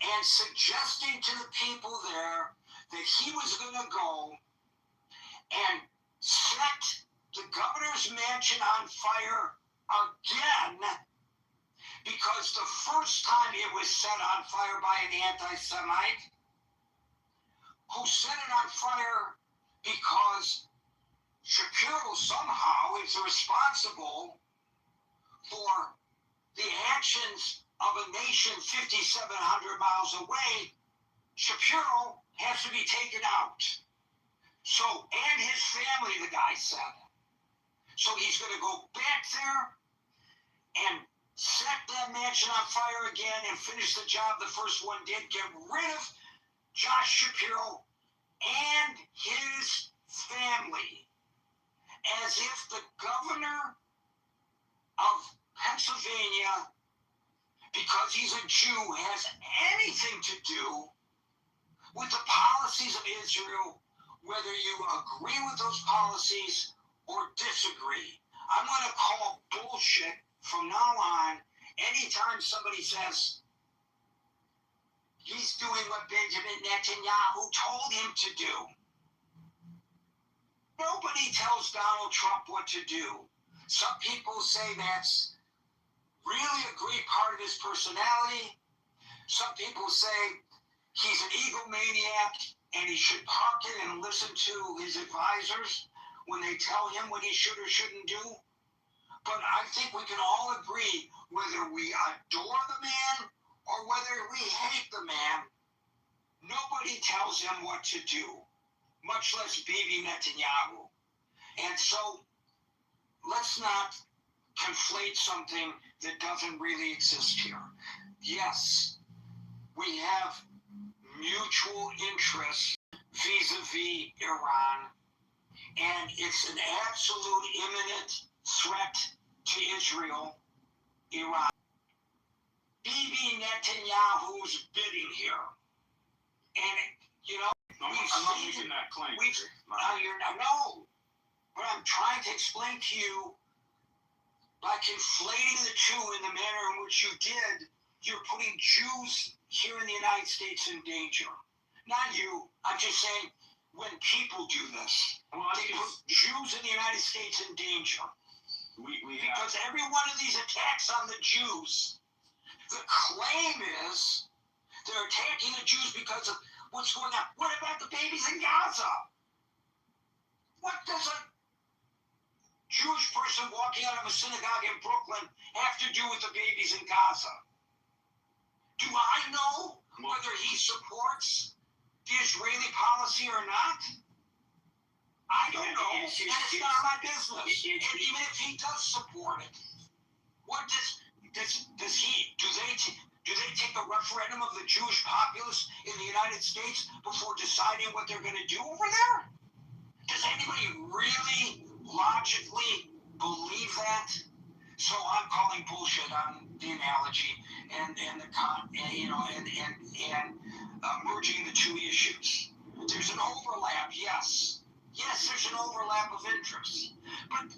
and suggesting to the people there that he was going to go and set the governor's mansion on fire again, because the first time it was set on fire by an anti-Semite who set it on fire because Shapiro somehow is responsible for the actions of a nation 5,700 miles away. Shapiro has to be taken out. So, and his family, the guy said. So he's going to go back there and set that mansion on fire again and finish the job the first one did, get rid of Josh Shapiro and his family, as if the governor of Pennsylvania, because he's a Jew, has anything to do with the policies of Israel, whether you agree with those policies or disagree. I'm going to call bullshit from now on anytime somebody says he's doing what Benjamin Netanyahu told him to do. Nobody tells Donald Trump what to do. Some people say that's really agree part of his personality. Some people say he's an egomaniac and he should park it and listen to his advisors when they tell him what he should or shouldn't do. But I think we can all agree, whether we adore the man or whether we hate the man, nobody tells him what to do, much less Bibi Netanyahu. And so let's not conflate something that doesn't really exist here. Yes, we have mutual interests vis-a-vis Iran, and it's an absolute imminent threat to Israel, Iran. Bibi Netanyahu's bidding here. And, you know, I'm not making that claim. No. But I'm trying to explain to you, by conflating the two in the manner in which you did, you're putting Jews here in the United States in danger. Not you. I'm just saying, when people do this, they put Jews in the United States in danger. Because every one of these attacks on the Jews, the claim is they're attacking the Jews because of what's going on. What about the babies in Gaza? What does a Jewish person walking out of a synagogue in Brooklyn have to do with the babies in Gaza? Do I know whether he supports the Israeli policy or not? I don't know, and it's not my business. And even if he does support it, what does he? Do they take a referendum of the Jewish populace in the United States before deciding what they're going to do over there? Does anybody really logically believe that? So I'm calling bullshit on the analogy and merging the two issues. There's an overlap, yes. Yes, there's an overlap of interests. But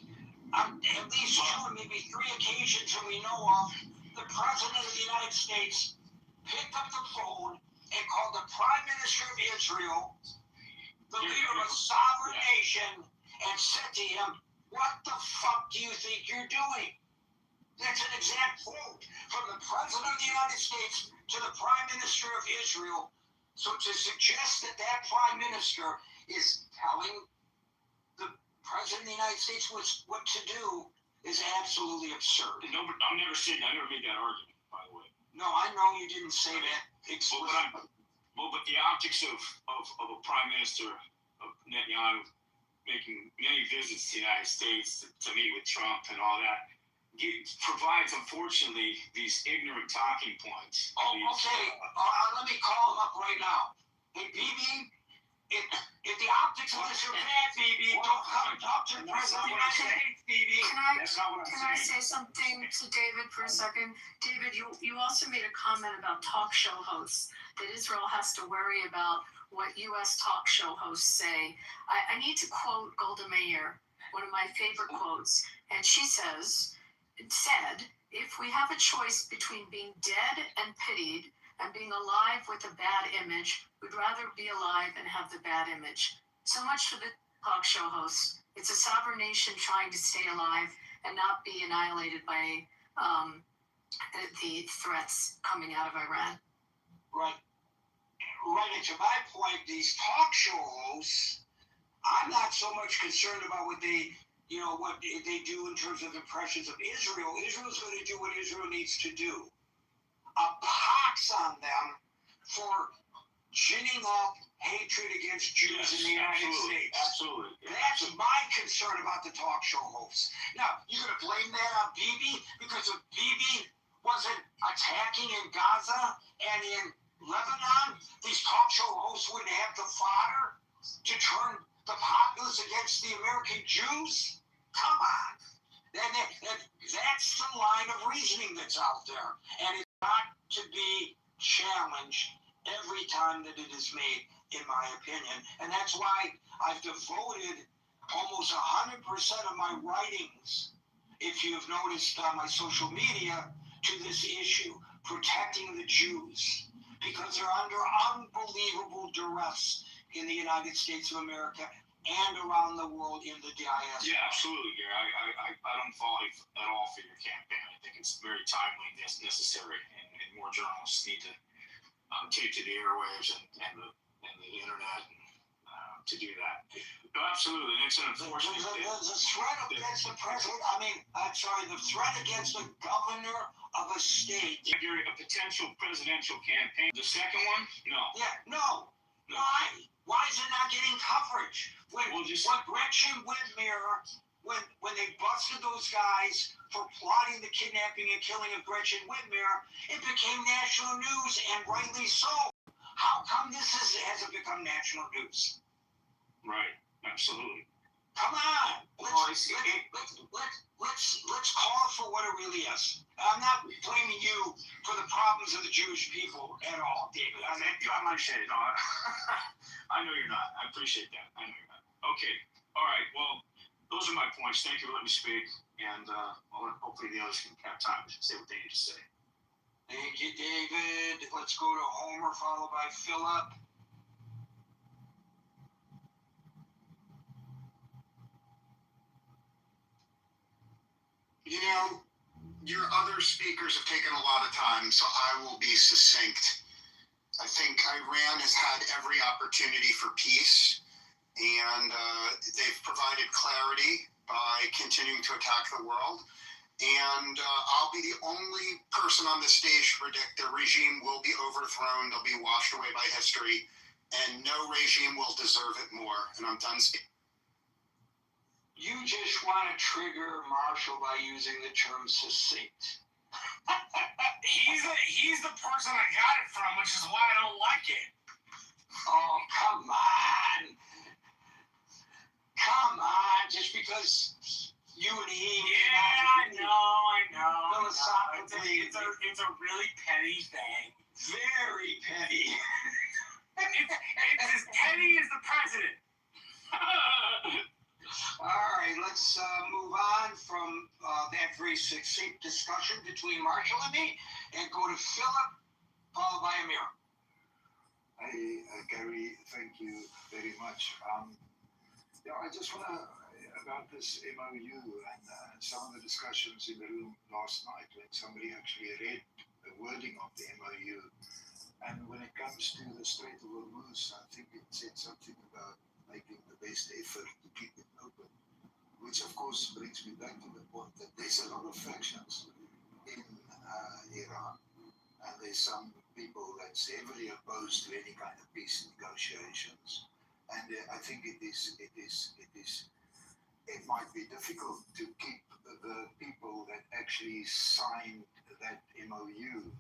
on at least two or maybe three occasions that we know of, the President of the United States picked up the phone and called the Prime Minister of Israel, the leader of a sovereign nation, and said to him, "What the fuck do you think you're doing?" That's an exact quote from the President of the United States to the Prime Minister of Israel. So to suggest that that Prime Minister is telling the President of the United States what to do is absolutely absurd. No, but I never made that argument, by the way. No, I know you didn't say that explicitly. But the optics of a Prime Minister of Netanyahu making many visits to the United States to meet with Trump and all that provides, unfortunately, these ignorant talking points. Okay. Let me call him up right now. Hey, Bibi, if the optics of this are bad, Bibi, don't come and talk to the President of the United States, Bibi. Can I say something to David for a second? David, you also made a comment about talk show hosts, that Israel has to worry about what U.S. talk show hosts say. I need to quote Golda Meir, one of my favorite quotes, and she said, "If we have a choice between being dead and pitied and being alive with a bad image, we'd rather be alive and have the bad image." So much for the talk show hosts. It's a sovereign nation trying to stay alive and not be annihilated by the threats coming out of Iran. Right. And to my point, these talk show hosts, I'm not so much concerned about what they do in terms of impressions of Israel. Israel's going to do what Israel needs to do. A pox on them for ginning up hatred against Jews in the United States. Absolutely. That's my concern about the talk show hosts. Now, you're going to blame that on Bibi? Because if Bibi wasn't attacking in Gaza and in Lebanon, these talk show hosts wouldn't have the fodder to turn the populace against the American Jews? Come on. That's the line of reasoning that's out there. And it's not to be challenged every time that it is made, in my opinion. And that's why I've devoted almost 100% of my writings, if you've noticed on my social media, to this issue, protecting the Jews, because they're under unbelievable duress in the United States of America and around the world in the diaspora. Yeah, absolutely, Gary. I don't follow you at all for your campaign. I think it's very timely and necessary, and more journalists need to take to the airwaves and the internet to do that. No, absolutely. And it's an unfortunate thing. The threat against the president, the threat against the governor of a state. Gary, a potential presidential campaign. The second one? No. Yeah, no. Why? Why is it not getting coverage? When Gretchen Whitmer, when they busted those guys for plotting the kidnapping and killing of Gretchen Whitmer, it became national news, and rightly so. How come this hasn't become national news? Right. Absolutely. Come on. Let's call it for what it really is. I'm not blaming you for the problems of the Jewish people at all, David. I'm not saying no. I know you're not. I appreciate that. I know you're not. Okay. All right. Well, those are my points. Thank you for letting me speak. And hopefully the others can have time to say what they need to say. Thank you, David. Let's go to Homer, followed by Philip. You know, your other speakers have taken a lot of time, so I will be succinct. I think Iran has had every opportunity for peace, and they've provided clarity by continuing to attack the world. And I'll be the only person on the stage to predict their regime will be overthrown, they'll be washed away by history, and no regime will deserve it more. And I'm done speaking. You just want to trigger Marshall by using the term succinct. He's the person I got it from, which is why I don't like it. Oh, come on. Come on. Just because you and he... Yeah, I know. Philosophically... It's a really petty thing. Very petty. It's as petty as the president. All right, let's move on from that very succinct discussion between Marshall and me and go to Philip, followed by Amir. Hey, Gary, thank you very much. I just want to, about this MOU and some of the discussions in the room last night when somebody actually read the wording of the MOU. And when it comes to the Strait of Hormuz, I think it said something about making the best effort to keep it open, which of course brings me back to the point that there's a lot of factions in Iran, and there's some people that's heavily opposed to any kind of peace negotiations, and I think it might be difficult to keep the people that actually signed that MOU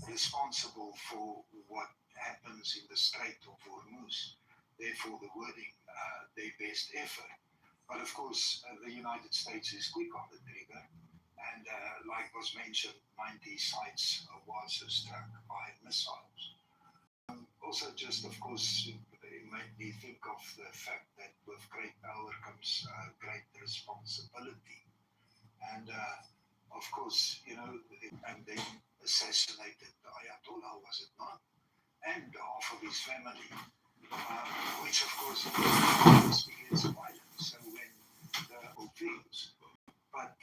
responsible for what happens in the Strait of Hormuz. Therefore, the wording, their best effort. But of course, the United States is quick on the trigger. And like was mentioned, 90 sites was struck by missiles. Also, just of course, it made me think of the fact that with great power comes great responsibility. And of course, and they assassinated the Ayatollah, was it not? And half of his family. Which of course experience violence, so when the things, but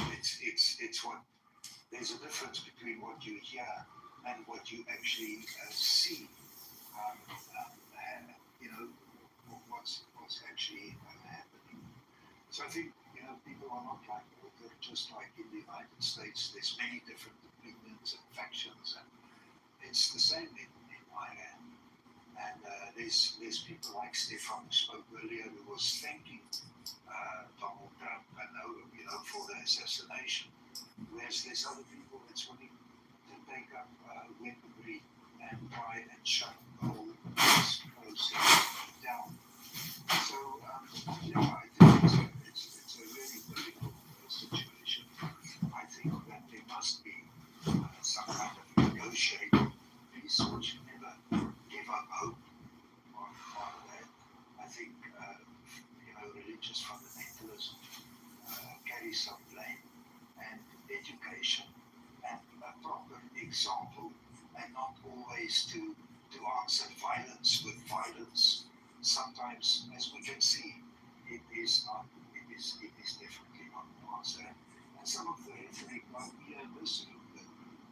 it's what there's a difference between what you hear and what you actually see, and what's actually happening. So I think people are not like water, just like in the United States. There's many different opinions and factions, and it's the same in Iran. And there's people like Stefan who spoke earlier who was thanking Donald Trump and for the assassination. Whereas there's other people that's willing to take up weaponry and try and shut the whole process down. So I think it's a really difficult situation. I think that there must be some kind of negotiating peace, which never give up hope on that. I think religious fundamentalism carries some blame, and education and a proper example, and not always to answer violence with violence. Sometimes perhaps, as we can see, it is definitely not nuanced. And some of the rhetoric, like we have listened, the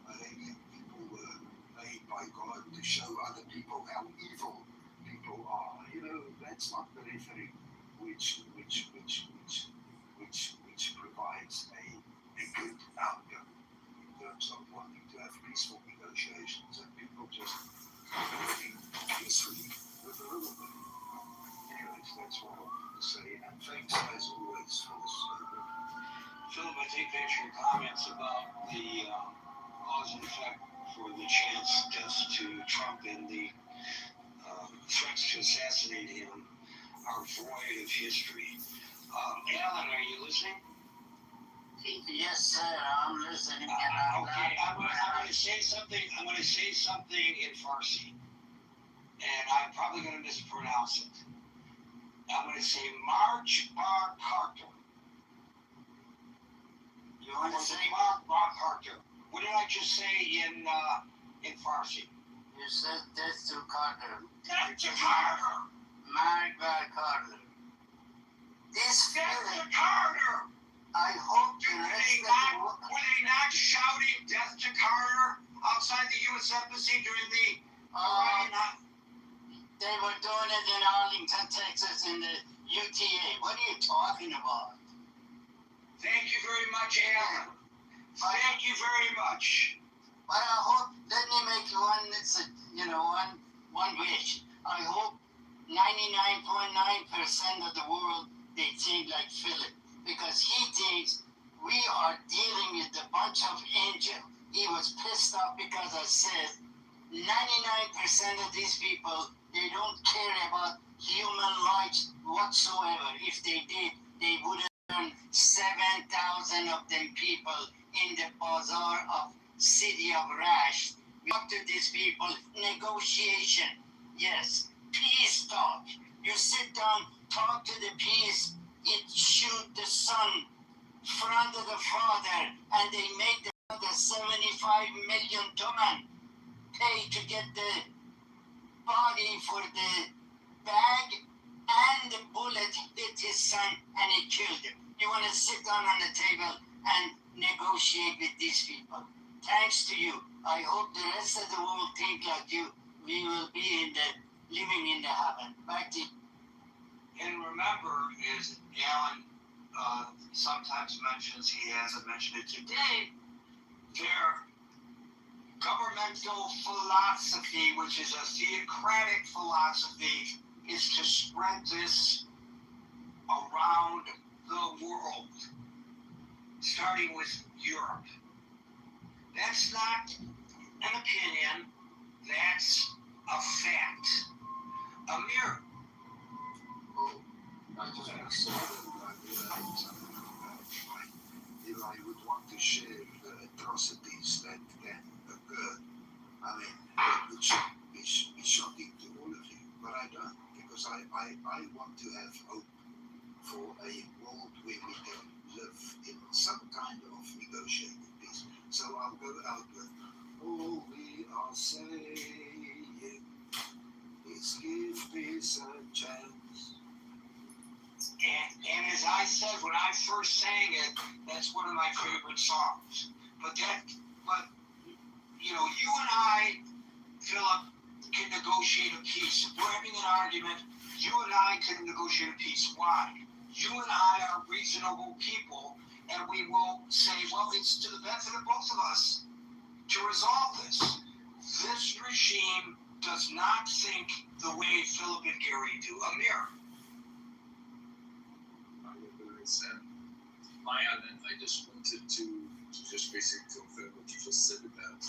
Arabian people were made by God to show other people how evil people are. That's not the rhetoric which provides a good outcome in terms of wanting to have peaceful negotiations and people just working peacefully with the government. Anyways, that's what I wanted to say, and thanks as always for this. Philip, I take back your comments about the cause and effect for the chance deaths to Trump and the threats to assassinate him are void of history. Alan, are you listening? Yes, sir. I'm listening. Okay, I'm going to say something. I'm going to say something in Farsi, and I'm probably going to mispronounce it. I'm going to say March Bar Carter. You want to say Mark Bar Carter? What did I just say in Farsi? You said death to Carter. Death to Carter. Mark Bar Carter. This Death to Carter. I hope the Were rest they not shouting death to Carter outside the U.S. Embassy during the They were doing it in Arlington, Texas, in the UTA. What are you talking about? Thank you very much, Alan. Thank you very much. But I hope, let me make one wish. I hope 99.9% of the world, they think like Philip. Because he thinks we are dealing with a bunch of angels. He was pissed off because I said 99% of these people, they don't care about human lives whatsoever. If they did, they would have done 7,000 of them people in the bazaar of city of Rash. We talk to these people, negotiation, yes, peace talk. You sit down, talk to the peace. It shoot the son front of the father, and they made the father 75 million toman pay to get the body for the bag, and the bullet hit his son and it killed him. You want to sit down on the table and negotiate with these people. Thanks to you. I hope the rest of the world think like you. We will be living in the heaven. Back to you. And remember, as Alan sometimes mentions, he hasn't mentioned it today, their governmental philosophy, which is a theocratic philosophy, is to spread this around the world, starting with Europe. That's not an opinion, that's a fact. Amir. I just want to say that if I would want to share the atrocities that can occur, I mean, it would be shocking to all of you, but I don't, because I want to have hope for a world where we can live in some kind of negotiated peace. So I'll go out with, all we are saying is give peace a chance. And as I said when I first sang it, that's one of my favorite songs. But you and I, Philip, can negotiate a peace. If we're having an argument, you and I can negotiate a peace. Why? You and I are reasonable people, and we will say, well, it's to the benefit of both of us to resolve this. This regime does not think the way Philip and Gary do. Amir. I just wanted to just basically confirm what you just said about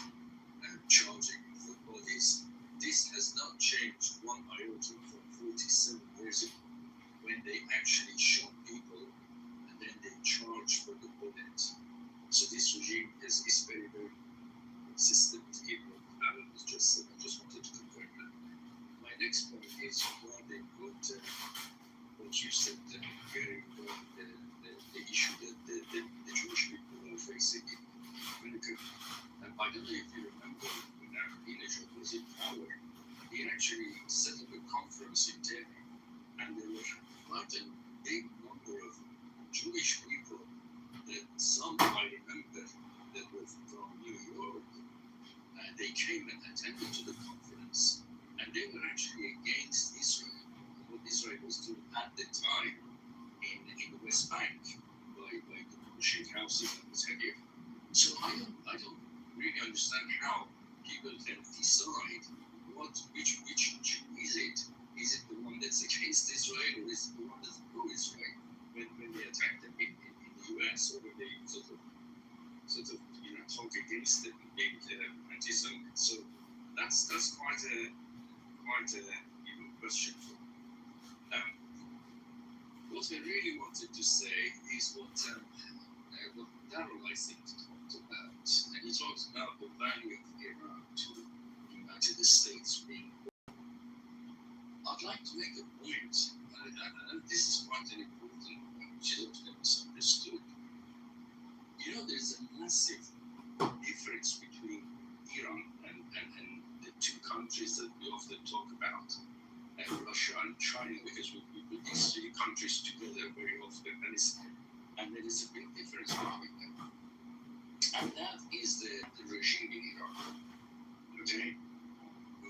charging for bodies. This has not changed one iota from 47 years ago, when they actually shot people and then they charged for the bullets. So this regime is very, very consistent in what Alan has just said. I just wanted to confirm that. My next point is regarding what you said, Gary, regarding the issue that the Jewish people are facing in America. And I don't know if you remember when Ahmadinejad was in power, he actually set up a conference in Tehran and and there were quite a big number of Jewish people that some I remember that were from New York. They came and attended to the conference, and they were actually against Israel, what Israel was doing at the time in the West Bank by demolishing houses and what have you. So I don't really understand how people can decide which Jew is it? Is it the one that's against Israel, or is it the one that's pro-Israel? When they attack them in the US, or when they sort of talk against it and being anti-Semitic. So that's quite a question for me. What I really wanted to say is what Darrell, I think, talked about, and he talks about the value of Iran to the United States being. I'd like to make a point, and this is quite an important point, which is often misunderstood. You know, there's a massive difference between Iran and the two countries that we often talk about, Russia and China, because we put these three countries together very often, and there is a big difference between them. And that is the regime in Iran. Okay?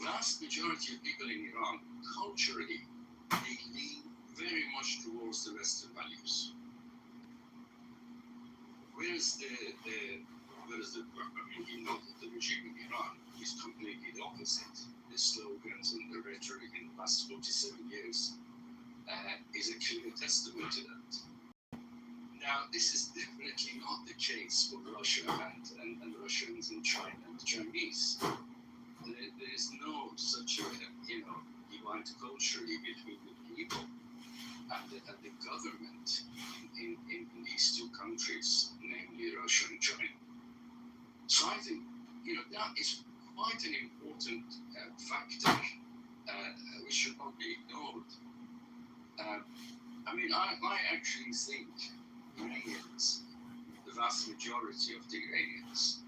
Vast majority of people in Iran, culturally, they lean very much towards the Western values. Whereas the regime in Iran is completely the opposite. The slogans and the rhetoric in the last 47 years is a clear testament to that. Now, this is definitely not the case for Russia and Russians and China and the Chinese. There is no such divide culturally between the people and the government in these two countries, namely Russia and China. So I think that is quite an important factor which should not be ignored. I actually think Iranians, the vast majority of the Iranians,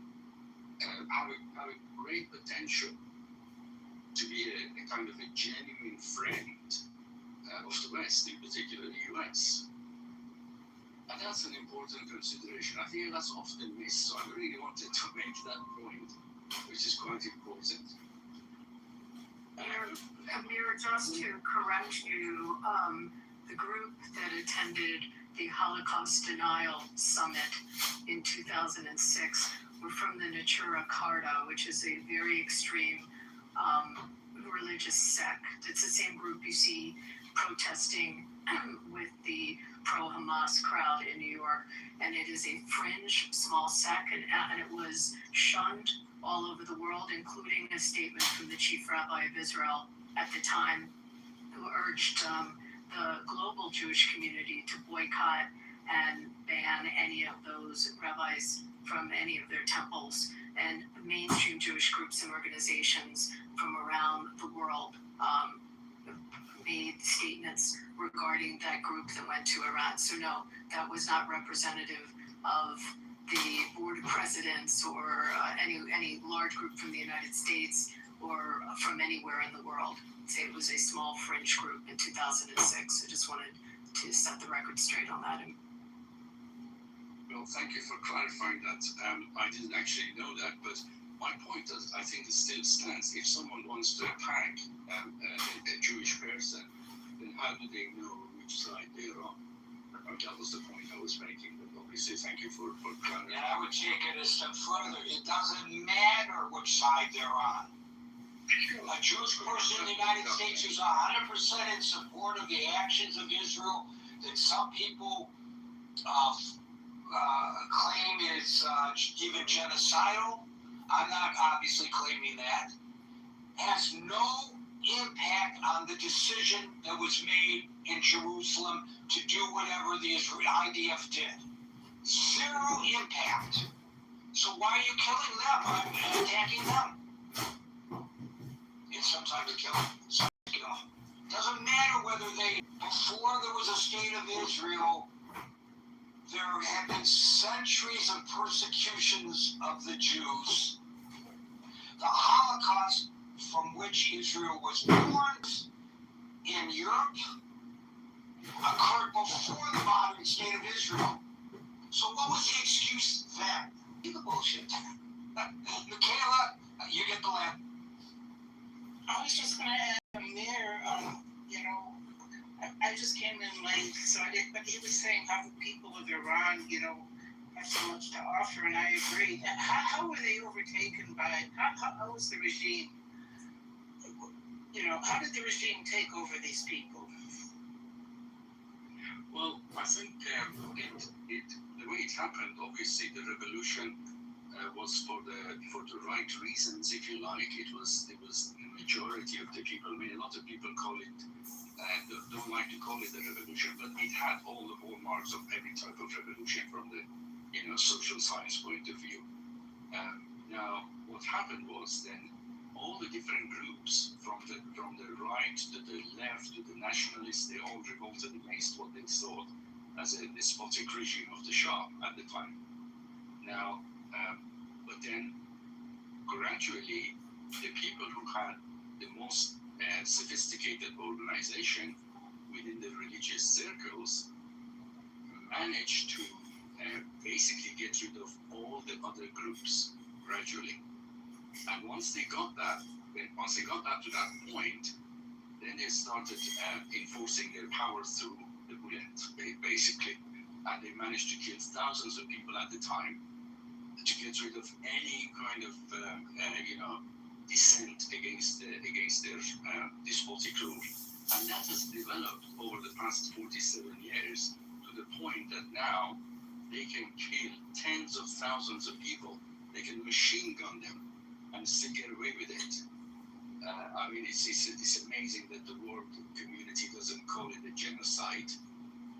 have a great potential to be a kind of a genuine friend of the West, in particular the US. And that's an important consideration. I think that's often missed, so I really wanted to make that point, which is quite important. Amir, just to correct you, the group that attended the Holocaust Denial Summit in 2006 were from the Natura Karta, which is a very extreme religious sect. It's the same group you see protesting with the pro-Hamas crowd in New York, and it is a fringe small sect, and it was shunned all over the world, including a statement from the chief rabbi of Israel at the time, who urged the global Jewish community to boycott and ban any of those rabbis from any of their temples. And mainstream Jewish groups and organizations from around the world made statements regarding that group that went to Iran. So no, that was not representative of the board of presidents or any large group from the United States or from anywhere in the world. Say it was a small fringe group in 2006. I just wanted to set the record straight on that. Well, thank you for clarifying that. I didn't actually know that, but my point is, I think it still stands. If someone wants to attack a Jewish person, then how do they know which side they're on? That was the point I was making. But obviously, thank you for clarifying. And I would take it a step further. It doesn't matter which side they're on. A Jewish person in the United States who's 100% in support of the actions of Israel that some people claim is even genocidal, I'm not obviously claiming that, has no impact on the decision that was made in Jerusalem to do whatever the IDF did. Zero impact. So why are you killing them? I'm attacking them. It's some time to kill them. Doesn't matter whether before there was a state of Israel, there have been centuries of persecutions of the Jews. The Holocaust from which Israel was born in Europe before the modern state of Israel. So what was the excuse then? The bullshit. Michaela, you get the lab. I was just going to add from there, I just came in late, so I didn't, but he was saying how the people of Iran, have so much to offer, and I agree. How were they overtaken by, how was the regime, how did the regime take over these people? Well, I think the way it happened, obviously the revolution was for the right reasons, if you like. It was the majority of the people. I mean, a lot of people call it, don't like to call it a revolution, but it had all the hallmarks of every type of revolution from the social science point of view. Now, what happened was then all the different groups from the right to the left to the nationalists, they all revolted against what they thought as a despotic regime of the Shah at the time. Now, but then gradually the people who had the most sophisticated organization within the religious circles managed to basically get rid of all the other groups gradually. And once they got that to that point, then they started enforcing their power through the bullet, basically. And they managed to kill thousands of people at the time to get rid of any kind of, dissent against their despotic rule. And that has developed over the past 47 years to the point that now they can kill tens of thousands of people. They can machine gun them and still get away with it. I mean, it's amazing that the world community doesn't call it a genocide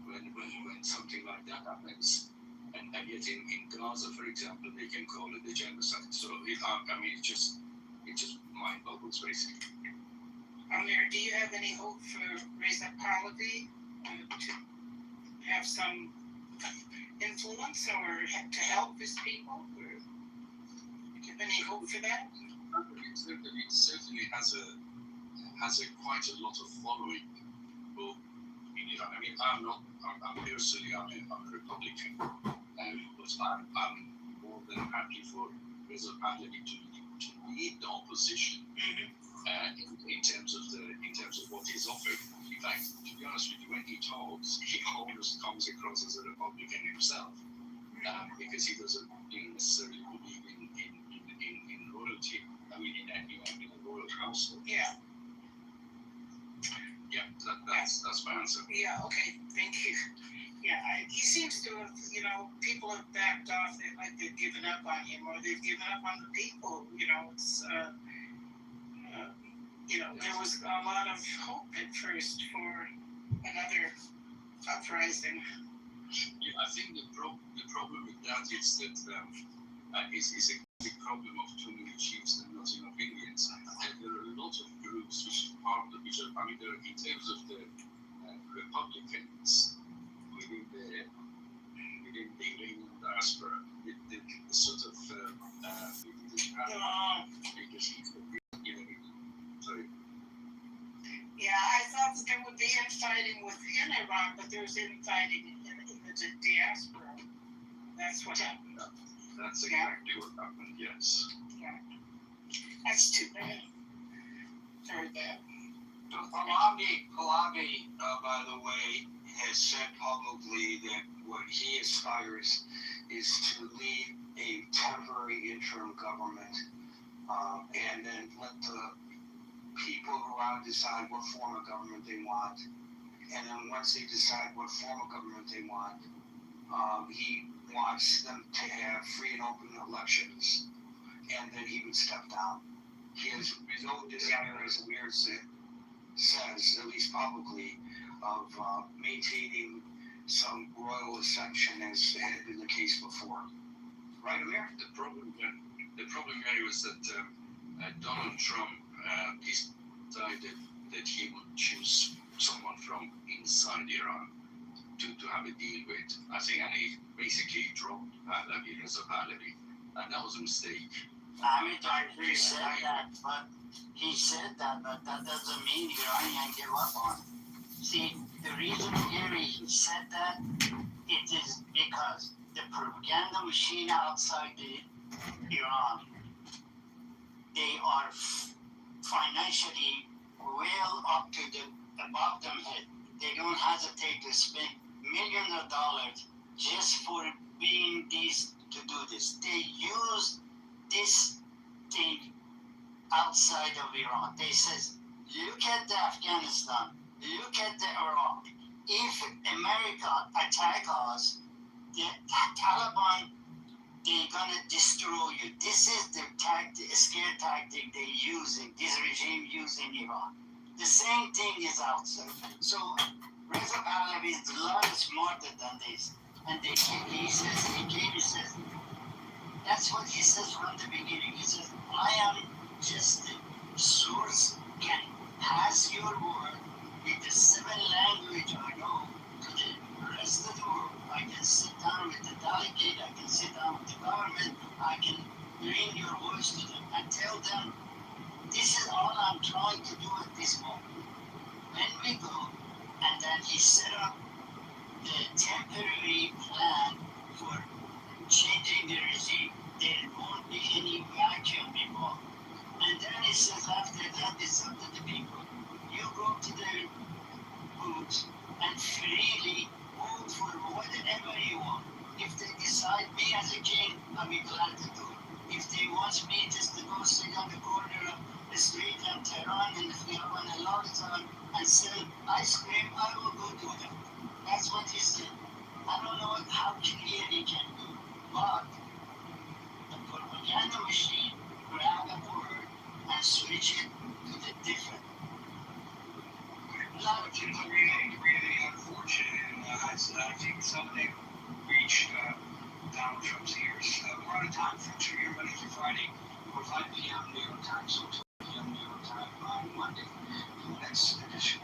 when something like that happens. And yet in Gaza, for example, they can call it a genocide. So, it just mind boggles, basically. Amir, do you have any hope for Reza Pahlavi to have some influence or to help his people? Or do you have any hope for that? It certainly has quite a lot of following. But I mean, I'm personally a Republican, but I'm more than happy for Reza Pahlavi to lead the opposition in terms of what he's offered. In fact, to be honest with you, when he talks, he almost comes across as a Republican himself, because he doesn't necessarily believe in royalty. I mean, in a royal household. Yeah. Yeah, that's my answer. Yeah. Okay. Thank you. Yeah, he seems to have, people have backed off. They've given up on him, or they've given up on the people. It's, there was a lot of hope at first for another uprising. Yeah, I think the problem with that is that it's a big problem of too many chiefs and not enough Indians. And there are a lot of groups which are, I mean, there are, in terms of the Republicans within the Iranian diaspora, the sort of sorry. Yeah, I thought that there would be infighting within Iran, but there's infighting in the diaspora. That's what happened. That's exactly what happened, yes. Yeah. That's too bad. Very bad. Pahlavi, by the way, has said publicly that what he aspires is to lead a temporary interim government, and then let the people of Iran decide what form of government they want. And then once they decide what form of government they want, he wants them to have free and open elections, and then he would step down. He has no desire, as Amir says, at least publicly, of maintaining some royal ascension as had been the case before. Right, Amir? The problem here was that Donald Trump decided that he would choose someone from inside Iran to have a deal with. I think, and he basically dropped Reza Pahlavi, and that was a mistake. He said that, but that doesn't mean the Iranian give up on him. See, the reason Gary said that, it is because the propaganda machine outside Iran, they are financially well up to the above them head. They don't hesitate to spend millions of dollars just for being this to do this. They use this thing outside of Iran. They says, look at the Afghanistan, look at the Iraq. If America attack us, the Taliban, they're gonna destroy you. This is the scare tactic they using, this regime using Iran. The same thing is outside. So Reza Pahlavi is a lot smarter than this. And he says, that's what he says from the beginning. He says, I am just the source, can pass your word with the 7 language I know to the rest of the world. I can sit down with the delegate, I can sit down with the government, I can bring your voice to them and tell them, this is all I'm trying to do at this moment. When we go, and then he set up the temporary plan for changing the regime, there won't be any vacuum involved. And then he says after that, it's up to the people. You go to the booths and freely vote for whatever you want. If they decide me as a king, I'll be glad to do it. If they want me just to go sit on the corner of the street in Tehran and if they have an alarm and sell ice cream, I will go do that. That's what he said. I don't know how clear he can do, but the propaganda machine grab a word and switch it to the different. A lot of people really unfortunate, and I think some of them reached Donald Trump's ears. We're out of time, folks. We're here Monday through Friday, 4 5 p.m. New York time, so 2 p.m. New York time on Monday. The next edition.